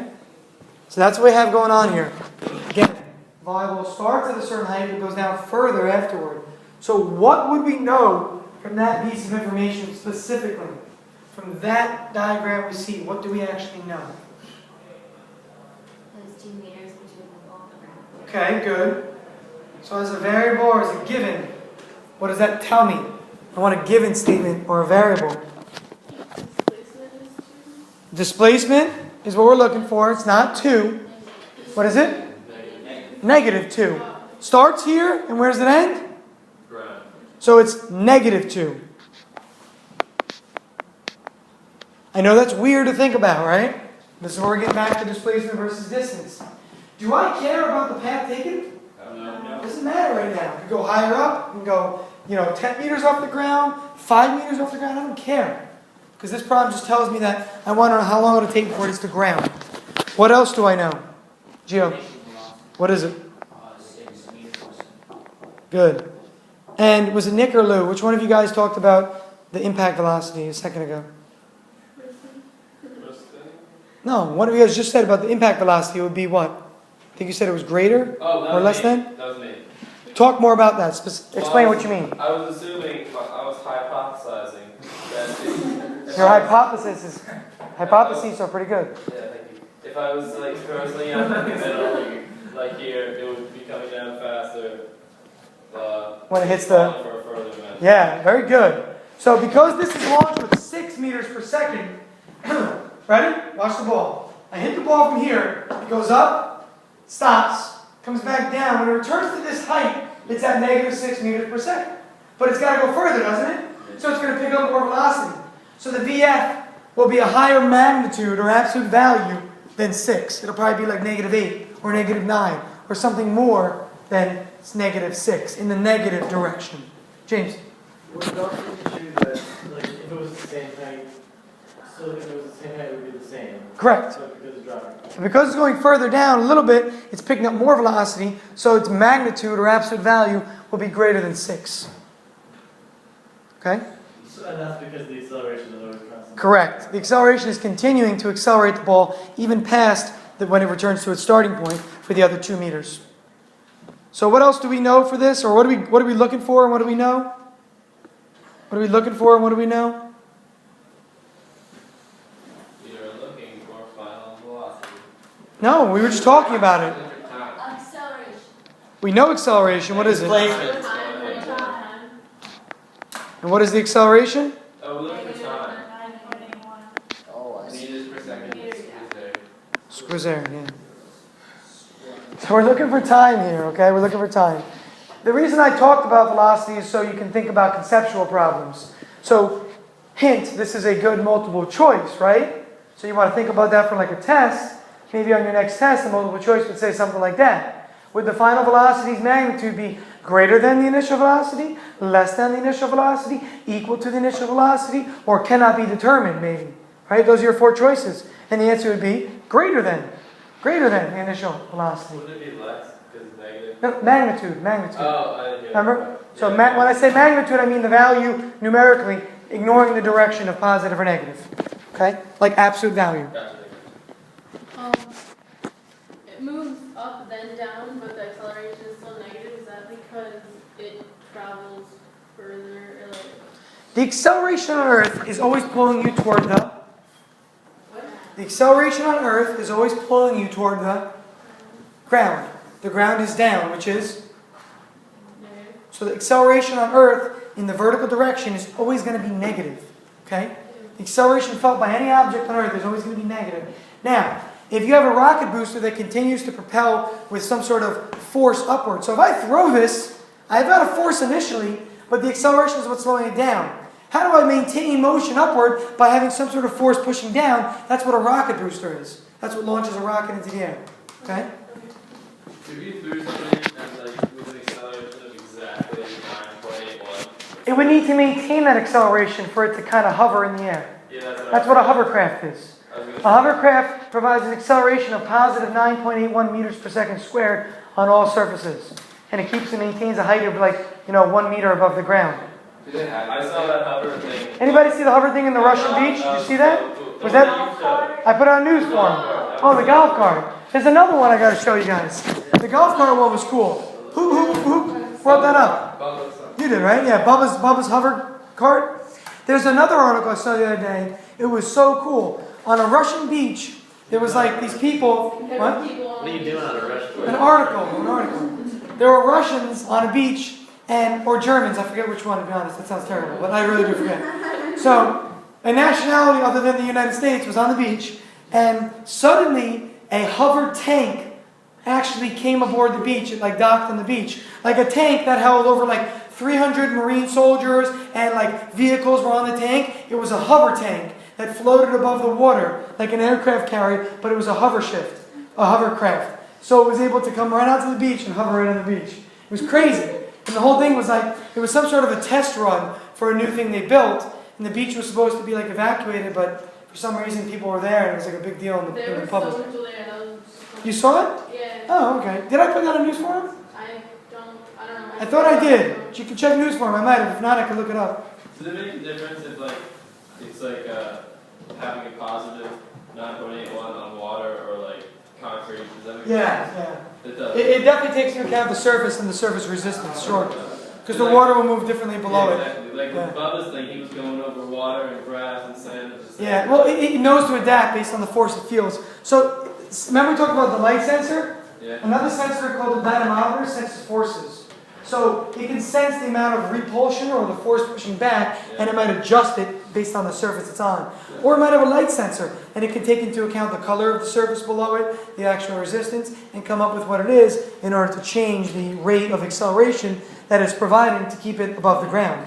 So that's what we have going on here. Again, volleyball starts at a certain height and goes down further afterward. So what would we know from that piece of information specifically? From that diagram we see, what do we actually know? Those 2 meters between the ball and the ground. Okay, good. So as a variable or as a given, what does that tell me? I want a given statement or a variable. Displacement is what we're looking for. It's not 2. What is it? Negative 2. Starts here, and where does it end? Ground. So it's negative 2. I know that's weird to think about, right? This is where we're getting back to displacement versus distance. Do I care about the path taken? No. It doesn't matter right now. You can go higher up, you can go, 10 meters off the ground, 5 meters off the ground. I don't care. Because this problem just tells me that I want to know how long it'll take before it hits the ground. What else do I know? Gio, what is it? Good. And was it Nick or Lou? Which one of you guys talked about the impact velocity a second ago? No, one of you guys just said about the impact velocity would be what? I think you said it was greater Oh, that or was less me. than? That was me. Talk more about that. Explain what you mean. I was assuming, I was hypothesizing that Hypotheses are pretty good. yeah, thank you. If I was like frozen up in the middle, like here, it would be coming down faster. When it hits the... For a further event. Yeah, very good. So because this is launched with 6 meters per second, ready? Watch the ball. I hit the ball from here. It goes up, stops, comes back down. When it returns to this height, it's at negative 6 meters per second. But it's got to go further, doesn't it? So it's going to pick up more velocity. So the VF will be a higher magnitude or absolute value than 6. It'll probably be like negative 8 or negative 9 or something more than negative 6 in the negative direction. James? Would it also be true that, like, if it was the same height, so if it was the same height, it would be the same? Correct. But because it's dropping. And because it's going further down a little bit, it's picking up more velocity, so its magnitude or absolute value will be greater than 6. Okay? So, and that's because the acceleration is always constant. Correct. The acceleration is continuing to accelerate the ball even past when it returns to its starting point for the other 2 meters. So what else do we know for this? Or what are we looking for and what do we know? What are we looking for and what do we know? We are looking for final velocity. No, we were just talking about it. Acceleration. We know acceleration. What is it? Displacement. Time. And what is the acceleration? Oh, we're looking for time. Oh, I see. Meters per second is there. Square there, yeah. So we're looking for time here, okay? We're looking for time. The reason I talked about velocity is so you can think about conceptual problems. So, hint, this is a good multiple choice, right? So you want to think about that for like a test. Maybe on your next test, the multiple choice would say something like that. Would the final velocity's magnitude be greater than the initial velocity, less than the initial velocity, equal to the initial velocity, or cannot be determined, maybe? Right? Those are your 4 choices. And the answer would be greater than the initial velocity. Wouldn't it be less? Because it's negative? No, magnitude. Oh, I didn't hear Remember? that. So Yeah. when I say magnitude, I mean the value numerically, ignoring the direction of positive or negative. Okay? Like absolute value. Gotcha. It moves up then down, but the acceleration is still negative. Is that because it travels further? Or like, The acceleration on Earth is always pulling you toward the... what? The acceleration on Earth is always pulling you toward the ground. The ground is down, which is... Negative. So the acceleration on Earth in the vertical direction is always going to be negative. Okay? The acceleration felt by any object on Earth is always going to be negative. Now, if you have a rocket booster that continues to propel with some sort of force upward. So if I throw this, I've got a force initially, but the acceleration is what's slowing it down. How do I maintain motion upward by having some sort of force pushing down? That's what a rocket booster is. That's what launches a rocket into the air. Okay? If you threw something and like with an acceleration of exactly 9.81. It would need to maintain that acceleration for it to kind of hover in the air. Yeah, That's what a hovercraft is. I was A gonna hovercraft provides an acceleration of positive 9.81 meters per second squared on all surfaces. And it maintains a height of 1 meter above the ground. Do they have? I saw that hover thing. Anybody see the hover thing in the Russian beach? Did you see that? Was that? I put on news for him. Oh, the golf cart. There's another one I got to show you guys. The golf cart one was cool. Who brought that up? You did, right? Yeah, Bubba's hover cart. There's another article I saw the other day. It was so cool. On a Russian beach, there was like these people. What? What are you doing on a rush? An article. There were Russians on a beach, or Germans, I forget which one to be honest, that sounds terrible, but I really do forget. So, a nationality other than the United States was on the beach, and suddenly a hover tank actually came aboard the beach. It docked on the beach. Like a tank that held over 300 Marine soldiers, and vehicles were on the tank. It was a hover tank that floated above the water, like an aircraft carrier, but it was a hovercraft. So it was able to come right out to the beach and hover right on the beach. It was crazy. And the whole thing was it was some sort of a test run for a new thing they built, and the beach was supposed to be evacuated, but for some reason people were there, and it was a big deal in There the was public. so much there. That was You saw it? Yeah. Oh, okay. Did I put that on News Forum? I don't know. I thought I did. But you can check News Forum. I might have. If not, I can look it up. Does it make a difference if it's having a positive 9.81 on water or concrete, does that make Yeah, sense? yeah. It does. It definitely takes into account the surface and the surface resistance, sure. Because the water will move differently below Yeah, it. exactly. Like Yeah. with Bubba's thing, he was going over water and grass and sand and just. Yeah, well, it knows to adapt based on the force it feels. So, remember we talked about the light sensor? Yeah. Another sensor called the dynamometer senses forces. So, it can sense the amount of repulsion or the force pushing back, and it might adjust it based on the surface it's on. Or it might have a light sensor, and it can take into account the color of the surface below it, the actual resistance, and come up with what it is in order to change the rate of acceleration that it's providing to keep it above the ground.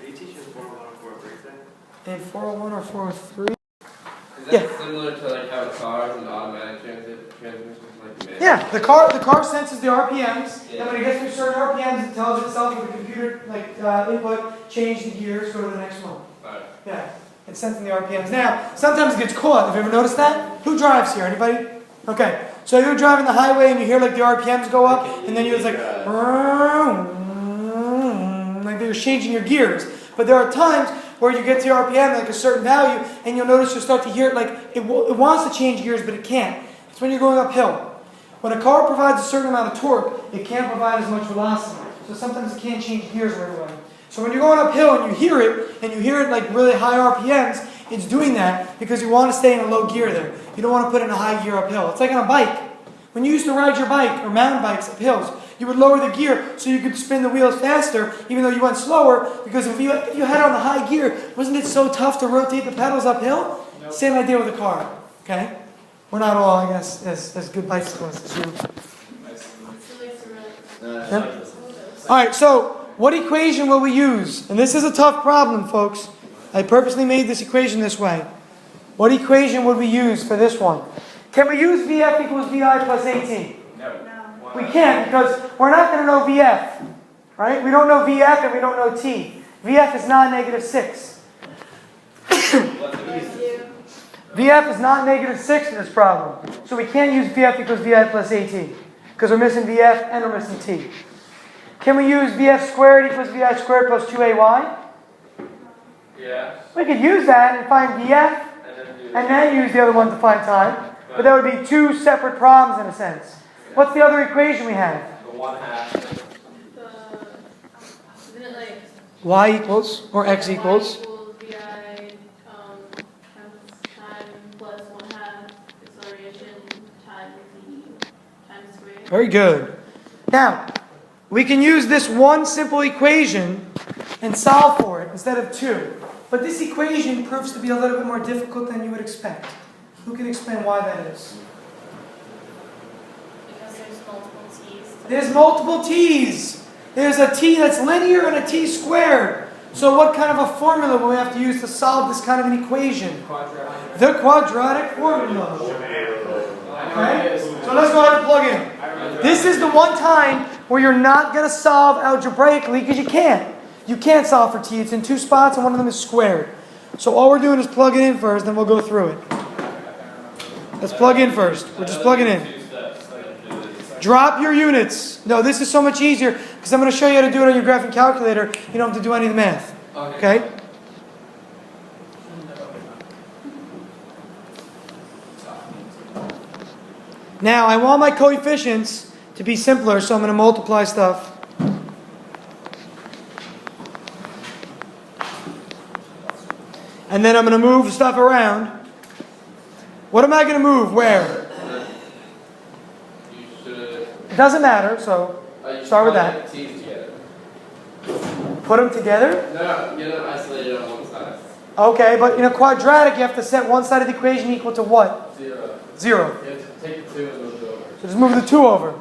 Are you teaching 401 or 403 In 401 or 403? Is that Yeah. similar to like how cars and automatic transmissions like manual? Yeah, the car senses the RPMs, Yeah. and when it gets to certain RPMs, it tells itself with the computer input, change the gears, go to the next one. Alright. Yeah, it's sensing the RPMs. Now, sometimes it gets caught. Have you ever noticed that? Who drives here? Anybody? Okay, so you're driving the highway and you hear like the RPMs go up, and then you're just like they're changing your gears. But there are times where you get to your RPM like a certain value, and you'll notice you'll start to hear it like it wants to change gears, but it can't. It's when you're going uphill. When a car provides a certain amount of torque, it can't provide as much velocity. So sometimes it can't change gears right away. So when you're going uphill and you hear it like really high RPMs, it's doing that because you want to stay in a low gear there. You don't want to put in a high gear uphill. It's like on a bike. When you used to ride your bike or mountain bikes up hills, you would lower the gear so you could spin the wheels faster, even though you went slower, because if you had on the high gear, wasn't it so tough to rotate the pedals uphill? Nope. Same idea with a car. Okay? We're not all, I guess, as good bicyclists as you. All right, so what equation will we use? And this is a tough problem, folks. I purposely made this equation this way. What equation would we use for this one? Can we use VF equals VI plus AT? We can't because we're not going to know VF. Right? We don't know VF and we don't know T. VF is not negative 6. VF is not negative 6 in this problem. So we can't use VF equals VI plus AT. Because we're missing VF and we're missing T. Can we use VF squared equals VI squared plus 2AY? Yeah. We could use that and find VF and then use the other one to find time. But that would be two separate problems in a sense. What's the other equation we have? The 1/2. Isn't it like Y equals, or X equals. Y equals VI times time plus 1/2 acceleration times the time squared. Very good. Now, we can use this one simple equation and solve for it instead of two. But this equation proves to be a little bit more difficult than you would expect. Who can explain why that is? Because there's multiple T's. There's multiple T's. There's a T that's linear and a T squared. So what kind of a formula will we have to use to solve this kind of an equation? The quadratic formula. Okay? So let's go ahead and plug in. This is the one time where you're not going to solve algebraically because you can't. You can't solve for T. It's in two spots and one of them is squared. So all we're doing is plug it in first, then we'll go through it. Let's plug in first. We're just plugging in. Drop your units. No, this is so much easier because I'm going to show you how to do it on your graphing calculator. You don't have to do any of the math. Okay? Now, I want my coefficients to be simpler, so I'm going to multiply stuff. And then I'm going to move stuff around. What am I going to move? Where? You should. It doesn't matter, so You start with should that. put T's together. Put them together. No, get them isolated on one side. Okay, but in a quadratic, you have to set one side of the equation equal to what? 0. 0. You have to take the 2 and move it over. So just move the 2 over.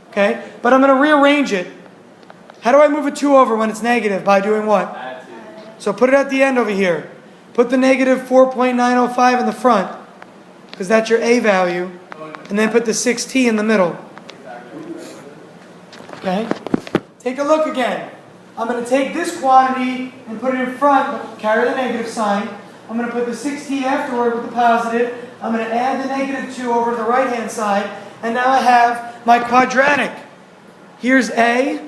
Okay? But I'm going to rearrange it. How do I move a 2 over when it's negative? By doing what? Add 2. So put it at the end over here. Put the negative 4.905 in the front, because that's your A value. And then put the 6t in the middle. Okay? Take a look again. I'm going to take this quantity and put it in front, but carry the negative sign. I'm going to put the 6t afterward with the positive. I'm going to add the negative 2 over to the right-hand side. And now I have my quadratic. Here's A.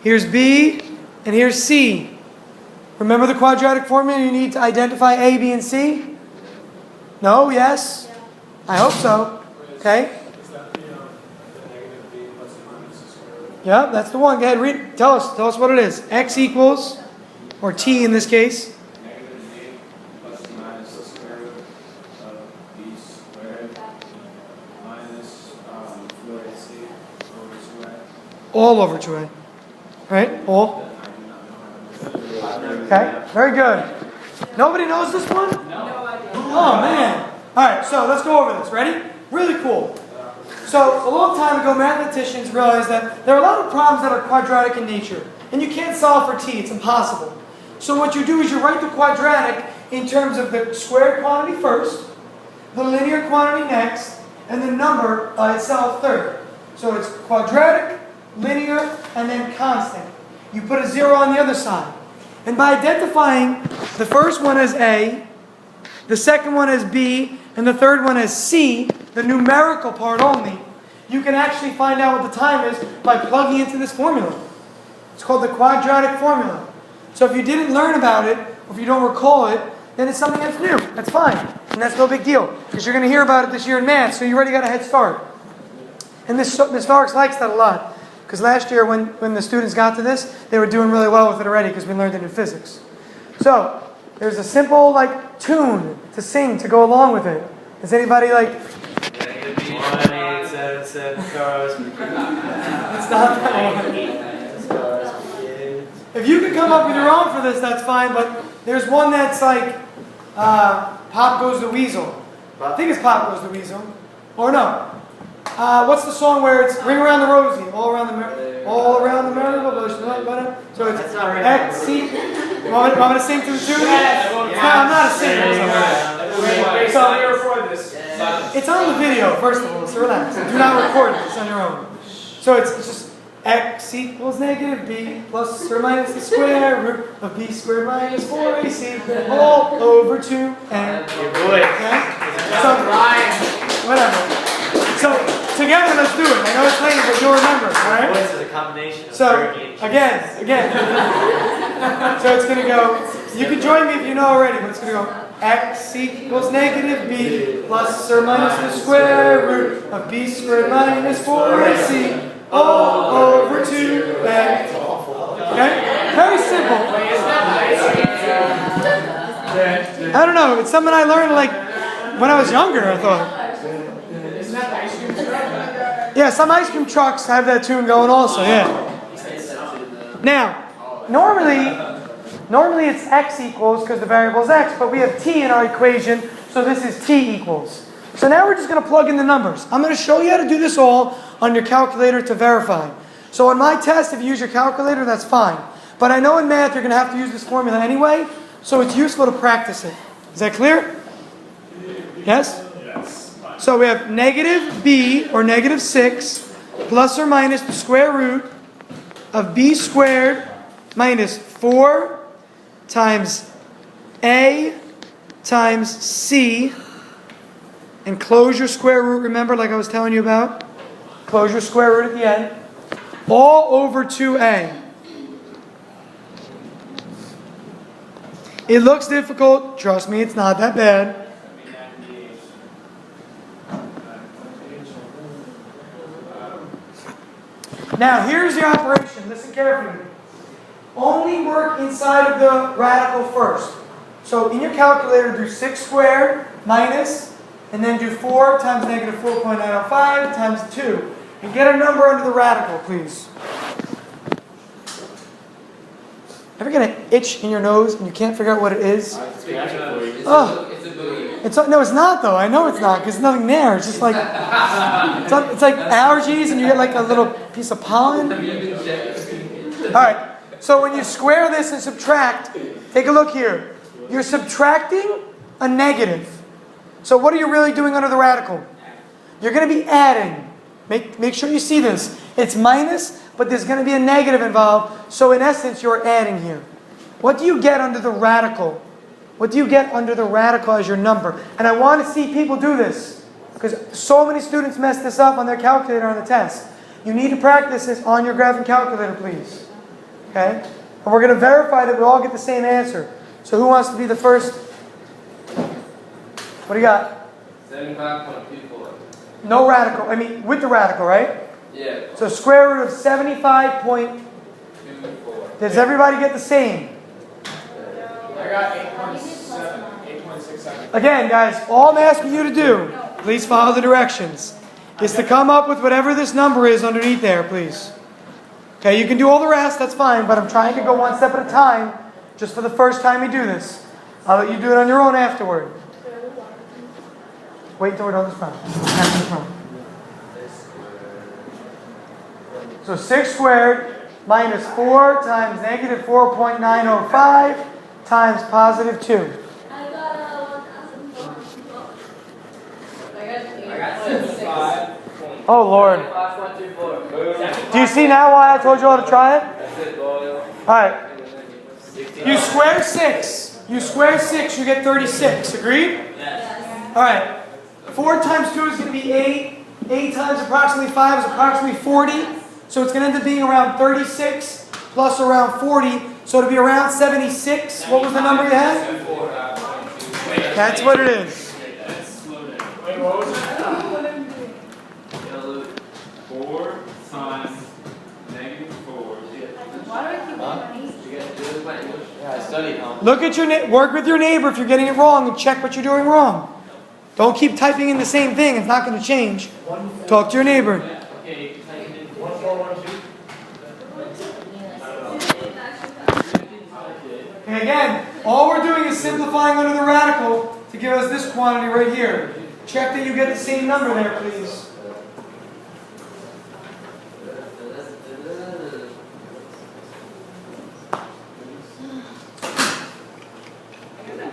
Here's B. And here's C. Remember the quadratic formula? You need to identify A, B, and C? No? Yes? I hope so. Okay? Is that the negative b plus or minus the square root? Yeah, that's the one. Go ahead, read. Tell us what it is. X equals, or t in this case. Negative b plus or minus the square root of b squared minus 4ac over 2a. All over 2a. Right? All. Okay, very good. Nobody knows this one? Oh, man. All right, so let's go over this. Ready? Really cool. So, a long time ago, mathematicians realized that there are a lot of problems that are quadratic in nature. And you can't solve for t. It's impossible. So what you do is you write the quadratic in terms of the squared quantity first, the linear quantity next, and the number by itself third. So it's quadratic, linear, and then constant. You put a 0 on the other side. And by identifying the first one as A, the second one as B, and the third one as C, the numerical part only, you can actually find out what the time is by plugging into this formula. It's called the quadratic formula. So if you didn't learn about it, or if you don't recall it, then it's something that's new. That's fine. And that's no big deal. Because you're going to hear about it this year in math, so you already got a head start. And Ms. Starks likes that a lot. Because last year when the students got to this, they were doing really well with it already because we learned it in physics. So, there's a simple tune to sing to go along with it. Does anybody Negative b 1877 cars. It's not that one. If you could come up with your own for this, that's fine, but there's one that's Pop Goes the Weasel. I think it's Pop Goes the Weasel. Or no. What's the song where it's Ring Around the Rosie, all around the merry-go-round? So it's X, C. You want me to sing to the tune? I'm not a singer. It's on the video, first of all, so relax. Do not record it, it's on your own. So it's just X equals negative B plus or minus the square root of B squared minus 4AC all over 2n. Okay? So, whatever. So, together, let's do it. I know it's late, but you'll remember, alright? Voice is a combination of So, Fergie and again. So it's going to go, you can join me if you know already, but it's going to go X equals negative B plus or minus the square root of B squared minus 4AC all over 2n. Okay? Very simple. I don't know, it's something I learned when I was younger, I thought. Yeah, some ice cream trucks have that tune going also, yeah. Now, normally it's x equals because the variable is x, but we have t in our equation, so this is t equals. So now we're just going to plug in the numbers. I'm going to show you how to do this all on your calculator to verify. So on my test, if you use your calculator, that's fine. But I know in math you're going to have to use this formula anyway, so it's useful to practice it. Is that clear? Yes? So we have negative b, or negative 6, plus or minus the square root of b squared minus 4 times a times c, and close your square root, remember, like I was telling you about? Close your square root at the end. All over 2a. It looks difficult. Trust me, it's not that bad. Now, here's the operation. Listen carefully. Only work inside of the radical first. So, in your calculator, do 6 squared minus, and then do 4 times negative 4.905 times 2. And get a number under the radical, please. Ever get an itch in your nose and you can't figure out what it is? Oh. No, it's not though. I know it's not because there's nothing there. It's just like it's like allergies and you get like a little piece of pollen. All right. So when you square this and subtract, take a look here. You're subtracting a negative. So what are you really doing under the radical? You're going to be adding. Make sure you see this. It's minus, but there's going to be a negative involved. So in essence, you're adding here. What do you get under the radical? What do you get under the radical as your number? And I want to see people do this, because so many students mess this up on their calculator on the test. You need to practice this on your graphing calculator, please. Okay? And we're going to verify that we all get the same answer. So who wants to be the first? What do you got? 75.24. No radical. I mean, with the radical, right? Yeah, So square root of 75 point. 24. Does everybody get the same? I got 8.7, 8.67. Again, guys, all I'm asking you to do, please follow the directions, is to come up with whatever this number is underneath there, please. Okay, you can do all the rest, that's fine, but I'm trying to go one step at a time, just for the first time you do this. I'll let you do it on your own afterward. Wait until we're done this round. After this round. So 6 squared minus 4 times negative 4.905 times positive 2. I got 1,004. I got 75. Oh, Lord. 5.24. Do you see now why I told you all to try it? That's it, Doyle. Alright. You square 6. You square 6, you get 36. Agreed? Yes. Alright. 4 times 2 is going to be 8. 8 times approximately 5 is approximately 40. So it's going to end up being around 36 plus around 40. So it'll be around 76. What was the number you had? That's what it is. Wait, what was it? 4 times negative 4. Yeah, I studied home. Look at your work with your neighbor if you're getting it wrong and check what you're doing wrong. Don't keep typing in the same thing. It's not going to change. Talk to your neighbor. Okay, type it in. 1412. And again, all we're doing is simplifying under the radical to give us this quantity right here. Check that you get the same number there, please.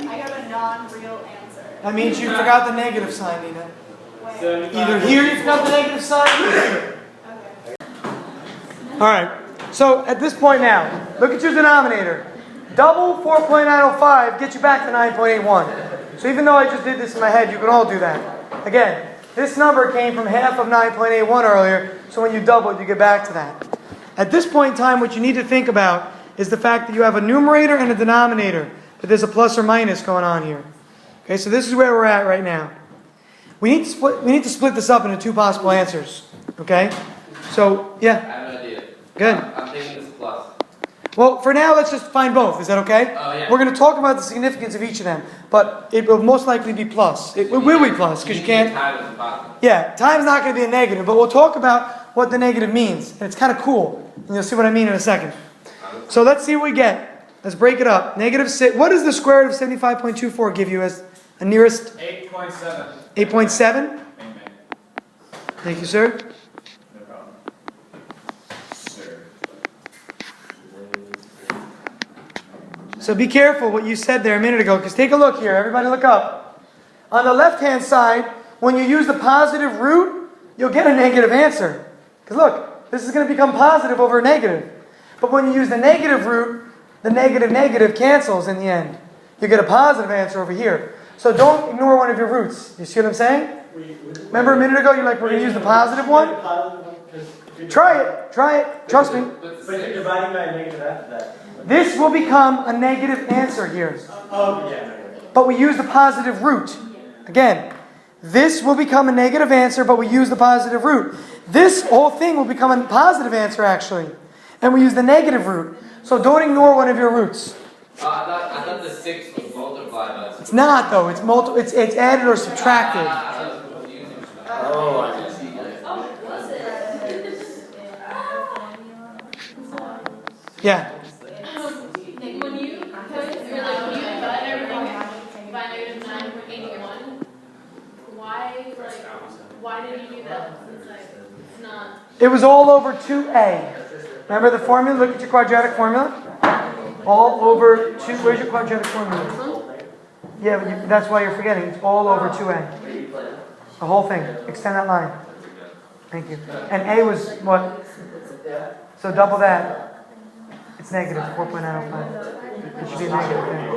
I got a non-real answer. That means you forgot the negative sign, Nina. Wait. Either here you forgot the negative sign or here. Okay. Alright, so at this point now, look at your denominator. Double 4.905 gets you back to 9.81. So even though I just did this in my head, you can all do that. Again, this number came from half of 9.81 earlier, so when you double it, you get back to that. At this point in time, what you need to think about is the fact that you have a numerator and a denominator, but there's a plus or minus going on here. Okay, so this is where we're at right now. We need to split this up into 2 possible answers. Okay? So, I yeah, have an idea. good. I'm thinking this plus. Well, for now, let's just find both. Is that okay? Oh, yeah. We're going to talk about the significance of each of them, but it will most likely be plus. It will be plus, because you can't... Time is impossible. Yeah, time's not going to be a negative, but we'll talk about what the negative means. And it's kind of cool. And you'll see what I mean in a second. So let's see what we get. Let's break it up. Negative 6. What does the square root of 75.24 give you as a nearest? 8.7. 8.7? Amen. Thank you, sir. No problem. Sir. So be careful what you said there a minute ago, because take a look here. Everybody look up. On the left-hand side, when you use the positive root, you'll get a negative answer. Because look, this is going to become positive over negative. But when you use the negative root, the negative cancels in the end. You get a positive answer over here. So don't ignore one of your roots. You see what I'm saying? Remember a minute ago, you're like, we're going to use the positive one? Try it. Trust me. But if you're dividing by a negative after that. This will become a negative answer here. Oh, yeah. But we use the positive root. Again, this will become a negative answer, but we use the positive root. This whole thing will become a positive answer, actually. And we use the negative root. So don't ignore one of your roots. I thought the 6 was multiplied by 6. It's not, though. It's it's added or subtracted. That was confusing. Oh, I see. Was it? Yeah. When you divide everything by negative 9.81, why did you do that? Since it's not. It was all over 2a. Remember the formula? Look at your quadratic formula. All over 2. Where's your quadratic formula? Yeah, but that's why you're forgetting. It's all over 2a. The whole thing. Extend that line. Thank you. And a was what? So double that. It's negative 4.905. It should be negative there.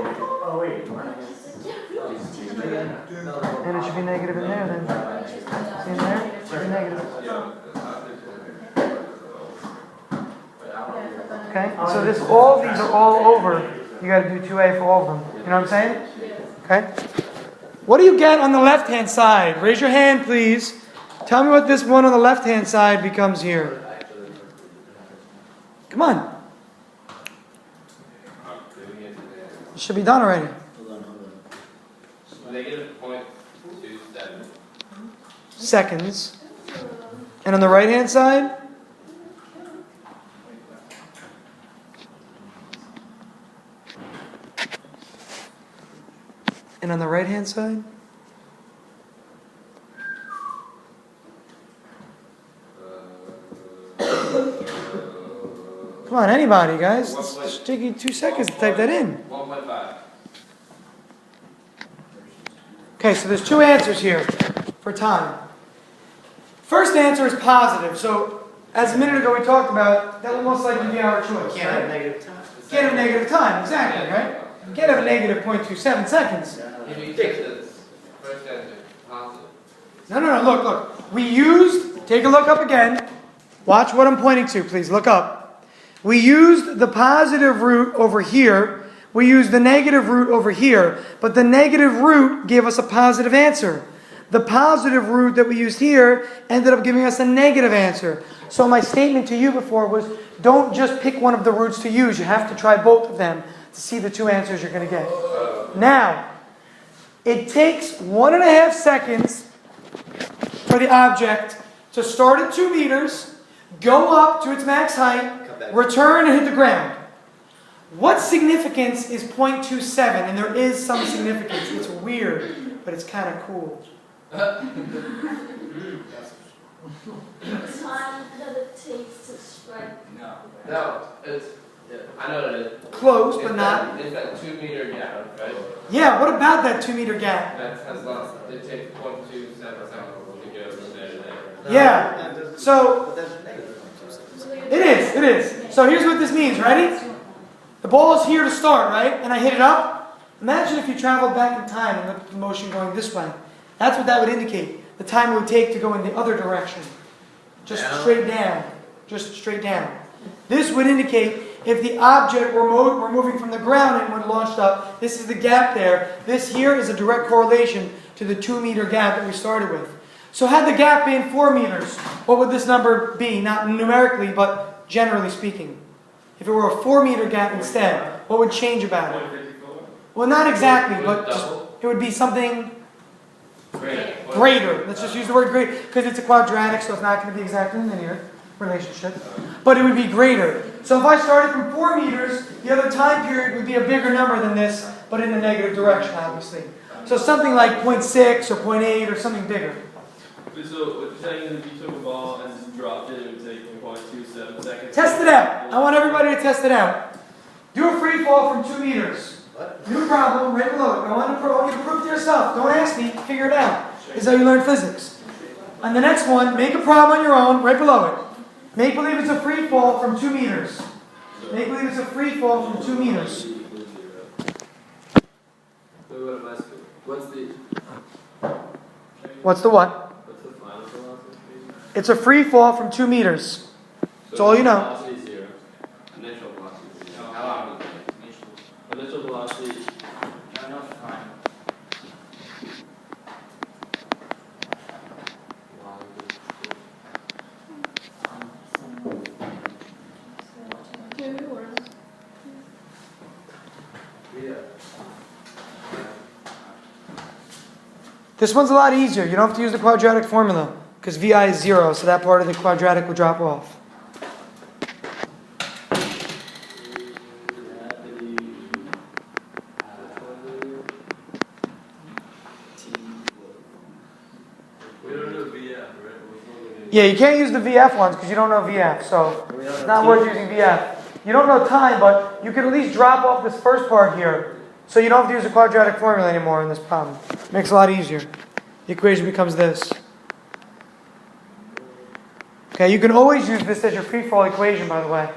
Oh, wait. And it should be negative in there then. See in there? It should be negative. Okay? So all these are all over. You got to do 2a for all of them. You know what I'm saying? Okay? What do you get on the left-hand side? Raise your hand, please. Tell me what this one on the left-hand side becomes here. Come on. You should be done already. -0.27. Seconds. And on the right-hand side? And on the right-hand side? Come on, anybody, guys. It's taking you 2 seconds to type that in. 1.5. Okay, so there's 2 answers here for time. First answer is positive. So, as a minute ago we talked about, that will most likely be our choice. Can't have Right? negative time. Can't have negative time, exactly, right? You can't have a negative 0.27 seconds. If you take this first answer, positive. No, look. We used, take a look up again. Watch what I'm pointing to, please. Look up. We used the positive root over here. We used the negative root over here. But the negative root gave us a positive answer. The positive root that we used here ended up giving us a negative answer. So my statement to you before was, don't just pick one of the roots to use. You have to try both of them to see the 2 answers you're going to get. Now, it takes 1.5 seconds for the object to start at 2 meters, go up to its max height, return and hit the ground. What significance is 0.27? And there is some significance. It's weird, but it's kind of cool. Time that it takes to spread. No, it's. I know what it is. Close, It's but not. It's that 2 meter gap, right? Yeah, what about that 2 meter gap? That has lost. It takes 0.27 seconds to go from there to there. Yeah. So, But that's negative 0.27. it is. So here's what this means. Ready? The ball is here to start, right? And I hit it up. Imagine if you traveled back in time and looked at the motion going this way. That's what that would indicate. The time it would take to go in the other direction. Just straight down. Just straight down. This would indicate if the object were moving from the ground and when launched up, this is the gap there. This here is a direct correlation to the 2 meter gap that we started with. So had the gap been 4 meters, what would this number be? Not numerically, but generally speaking. If it were a 4 meter gap instead, what would change about it? Well, not exactly, but just, it would be something greater. Let's just use the word greater, because it's a quadratic, so it's not going to be exactly linear relationship. But it would be greater. So if I started from 4 meters, the other time period would be a bigger number than this, but in the negative direction, obviously. So something like 0.6 or 0.8 or something bigger. So what you're saying is if you took a ball and just dropped it, it would take 0.27 seconds. Test it out. I want everybody to test it out. Do a free fall from 2 meters. New problem, right below it. I want you to prove it to yourself. Don't ask me. Figure it out. This is how you learn physics. On the next one, make a problem on your own, right below it. Make believe it's a free fall from 2 meters. Make believe it's a free fall from 2 meters. What's the what? What's the final velocity? It's a free fall from 2 meters. That's all you know. Velocity is 0. Initial velocity is 0. How long is it? Initial velocity. Not enough time. This one's a lot easier. You don't have to use the quadratic formula because VI is 0, so that part of the quadratic will drop off. We don't know VF, right? Yeah, you can't use the VF ones because you don't know VF, so it's not worth using VF. You don't know time, but you can at least drop off this first part here, so you don't have to use the quadratic formula anymore in this problem. Makes it a lot easier. The equation becomes this. Okay, you can always use this as your free fall equation, by the way.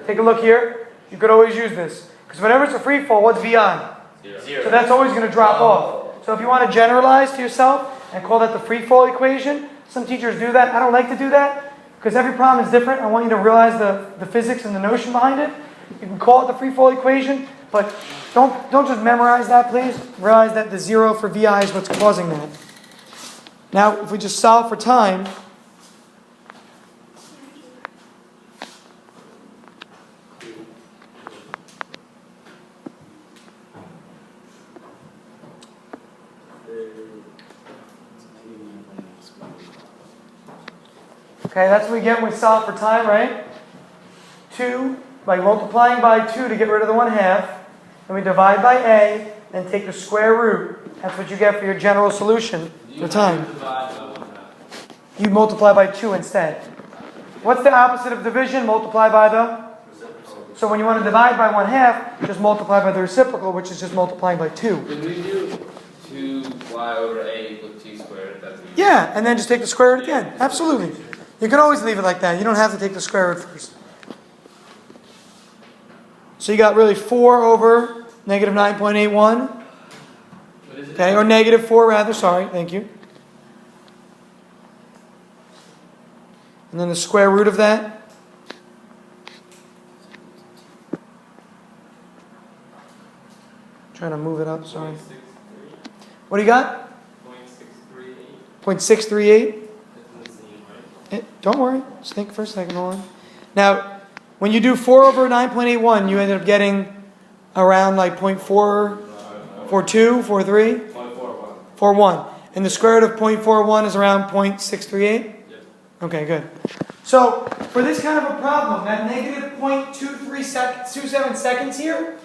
Take a look here. You could always use this. Because whenever it's a free fall, what's VI? 0. So that's always going to drop off. So if you want to generalize to yourself and call that the free fall equation, some teachers do that. I don't like to do that because every problem is different. I want you to realize the physics and the notion behind it. You can call it the free fall equation, But don't just memorize that, please. Realize that the 0 for VI is what's causing that. Now, if we just solve for time, okay, that's what we get when we solve for time, right? 2, by multiplying by 2 to get rid of the 1/2, and we divide by a, and take the square root. That's what you get for your general solution for time. You multiply by 2 instead. What's the opposite of division? Multiply by the? So when you want to divide by 1/2, just multiply by the reciprocal, which is just multiplying by 2. When we do 2y over a equals 2 squared, that's what you Yeah, and then just take the square root again. Absolutely. You can always leave it like that. You don't have to take the square root first. So you got really 4 over negative 9.81. Okay, or negative 4 rather, sorry, thank you. And then the square root of that. Trying to move it up, sorry. What do you got? 0.638. Don't worry, just think for a second, hold on. Now, when you do 4 over 9.81, you ended up getting around like 0.442, 43? 0.41. And the square root of 0.41 is around 0.638? Okay, good. So, for this kind of a problem, that negative 0.27 seconds here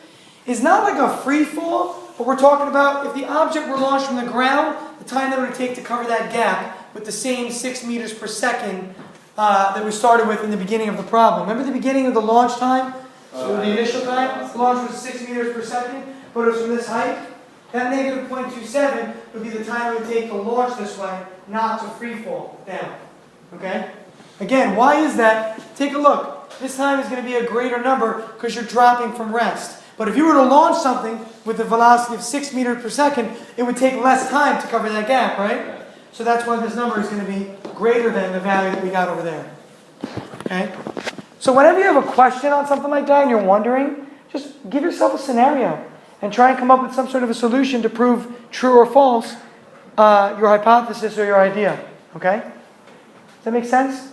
is not like a free fall, but we're talking about if the object were launched from the ground, the time that it would take to cover that gap with the same 6 meters per second that we started with in the beginning of the problem. Remember the beginning of the launch time? The initial time? The launch was 6 meters per second, but it was from this height. That negative 0.27 would be the time it would take to launch this way, not to free fall down. Okay? Again, why is that? Take a look. This time is going to be a greater number because you're dropping from rest. But if you were to launch something with a velocity of 6 meters per second, it would take less time to cover that gap, right? So that's why this number is going to be greater than the value that we got over there. Okay? So whenever you have a question on something like that and you're wondering, just give yourself a scenario and try and come up with some sort of a solution to prove true or false your hypothesis or your idea. Okay? Does that make sense?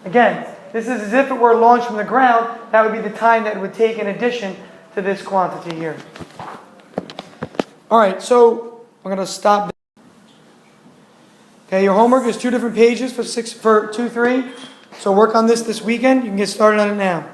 Again, this is as if it were launched from the ground. That would be the time that it would take in addition to this quantity here. All right, so I'm going to stop. Okay, your homework is 2 different pages for 2-3. So work on this weekend. You can get started on it now.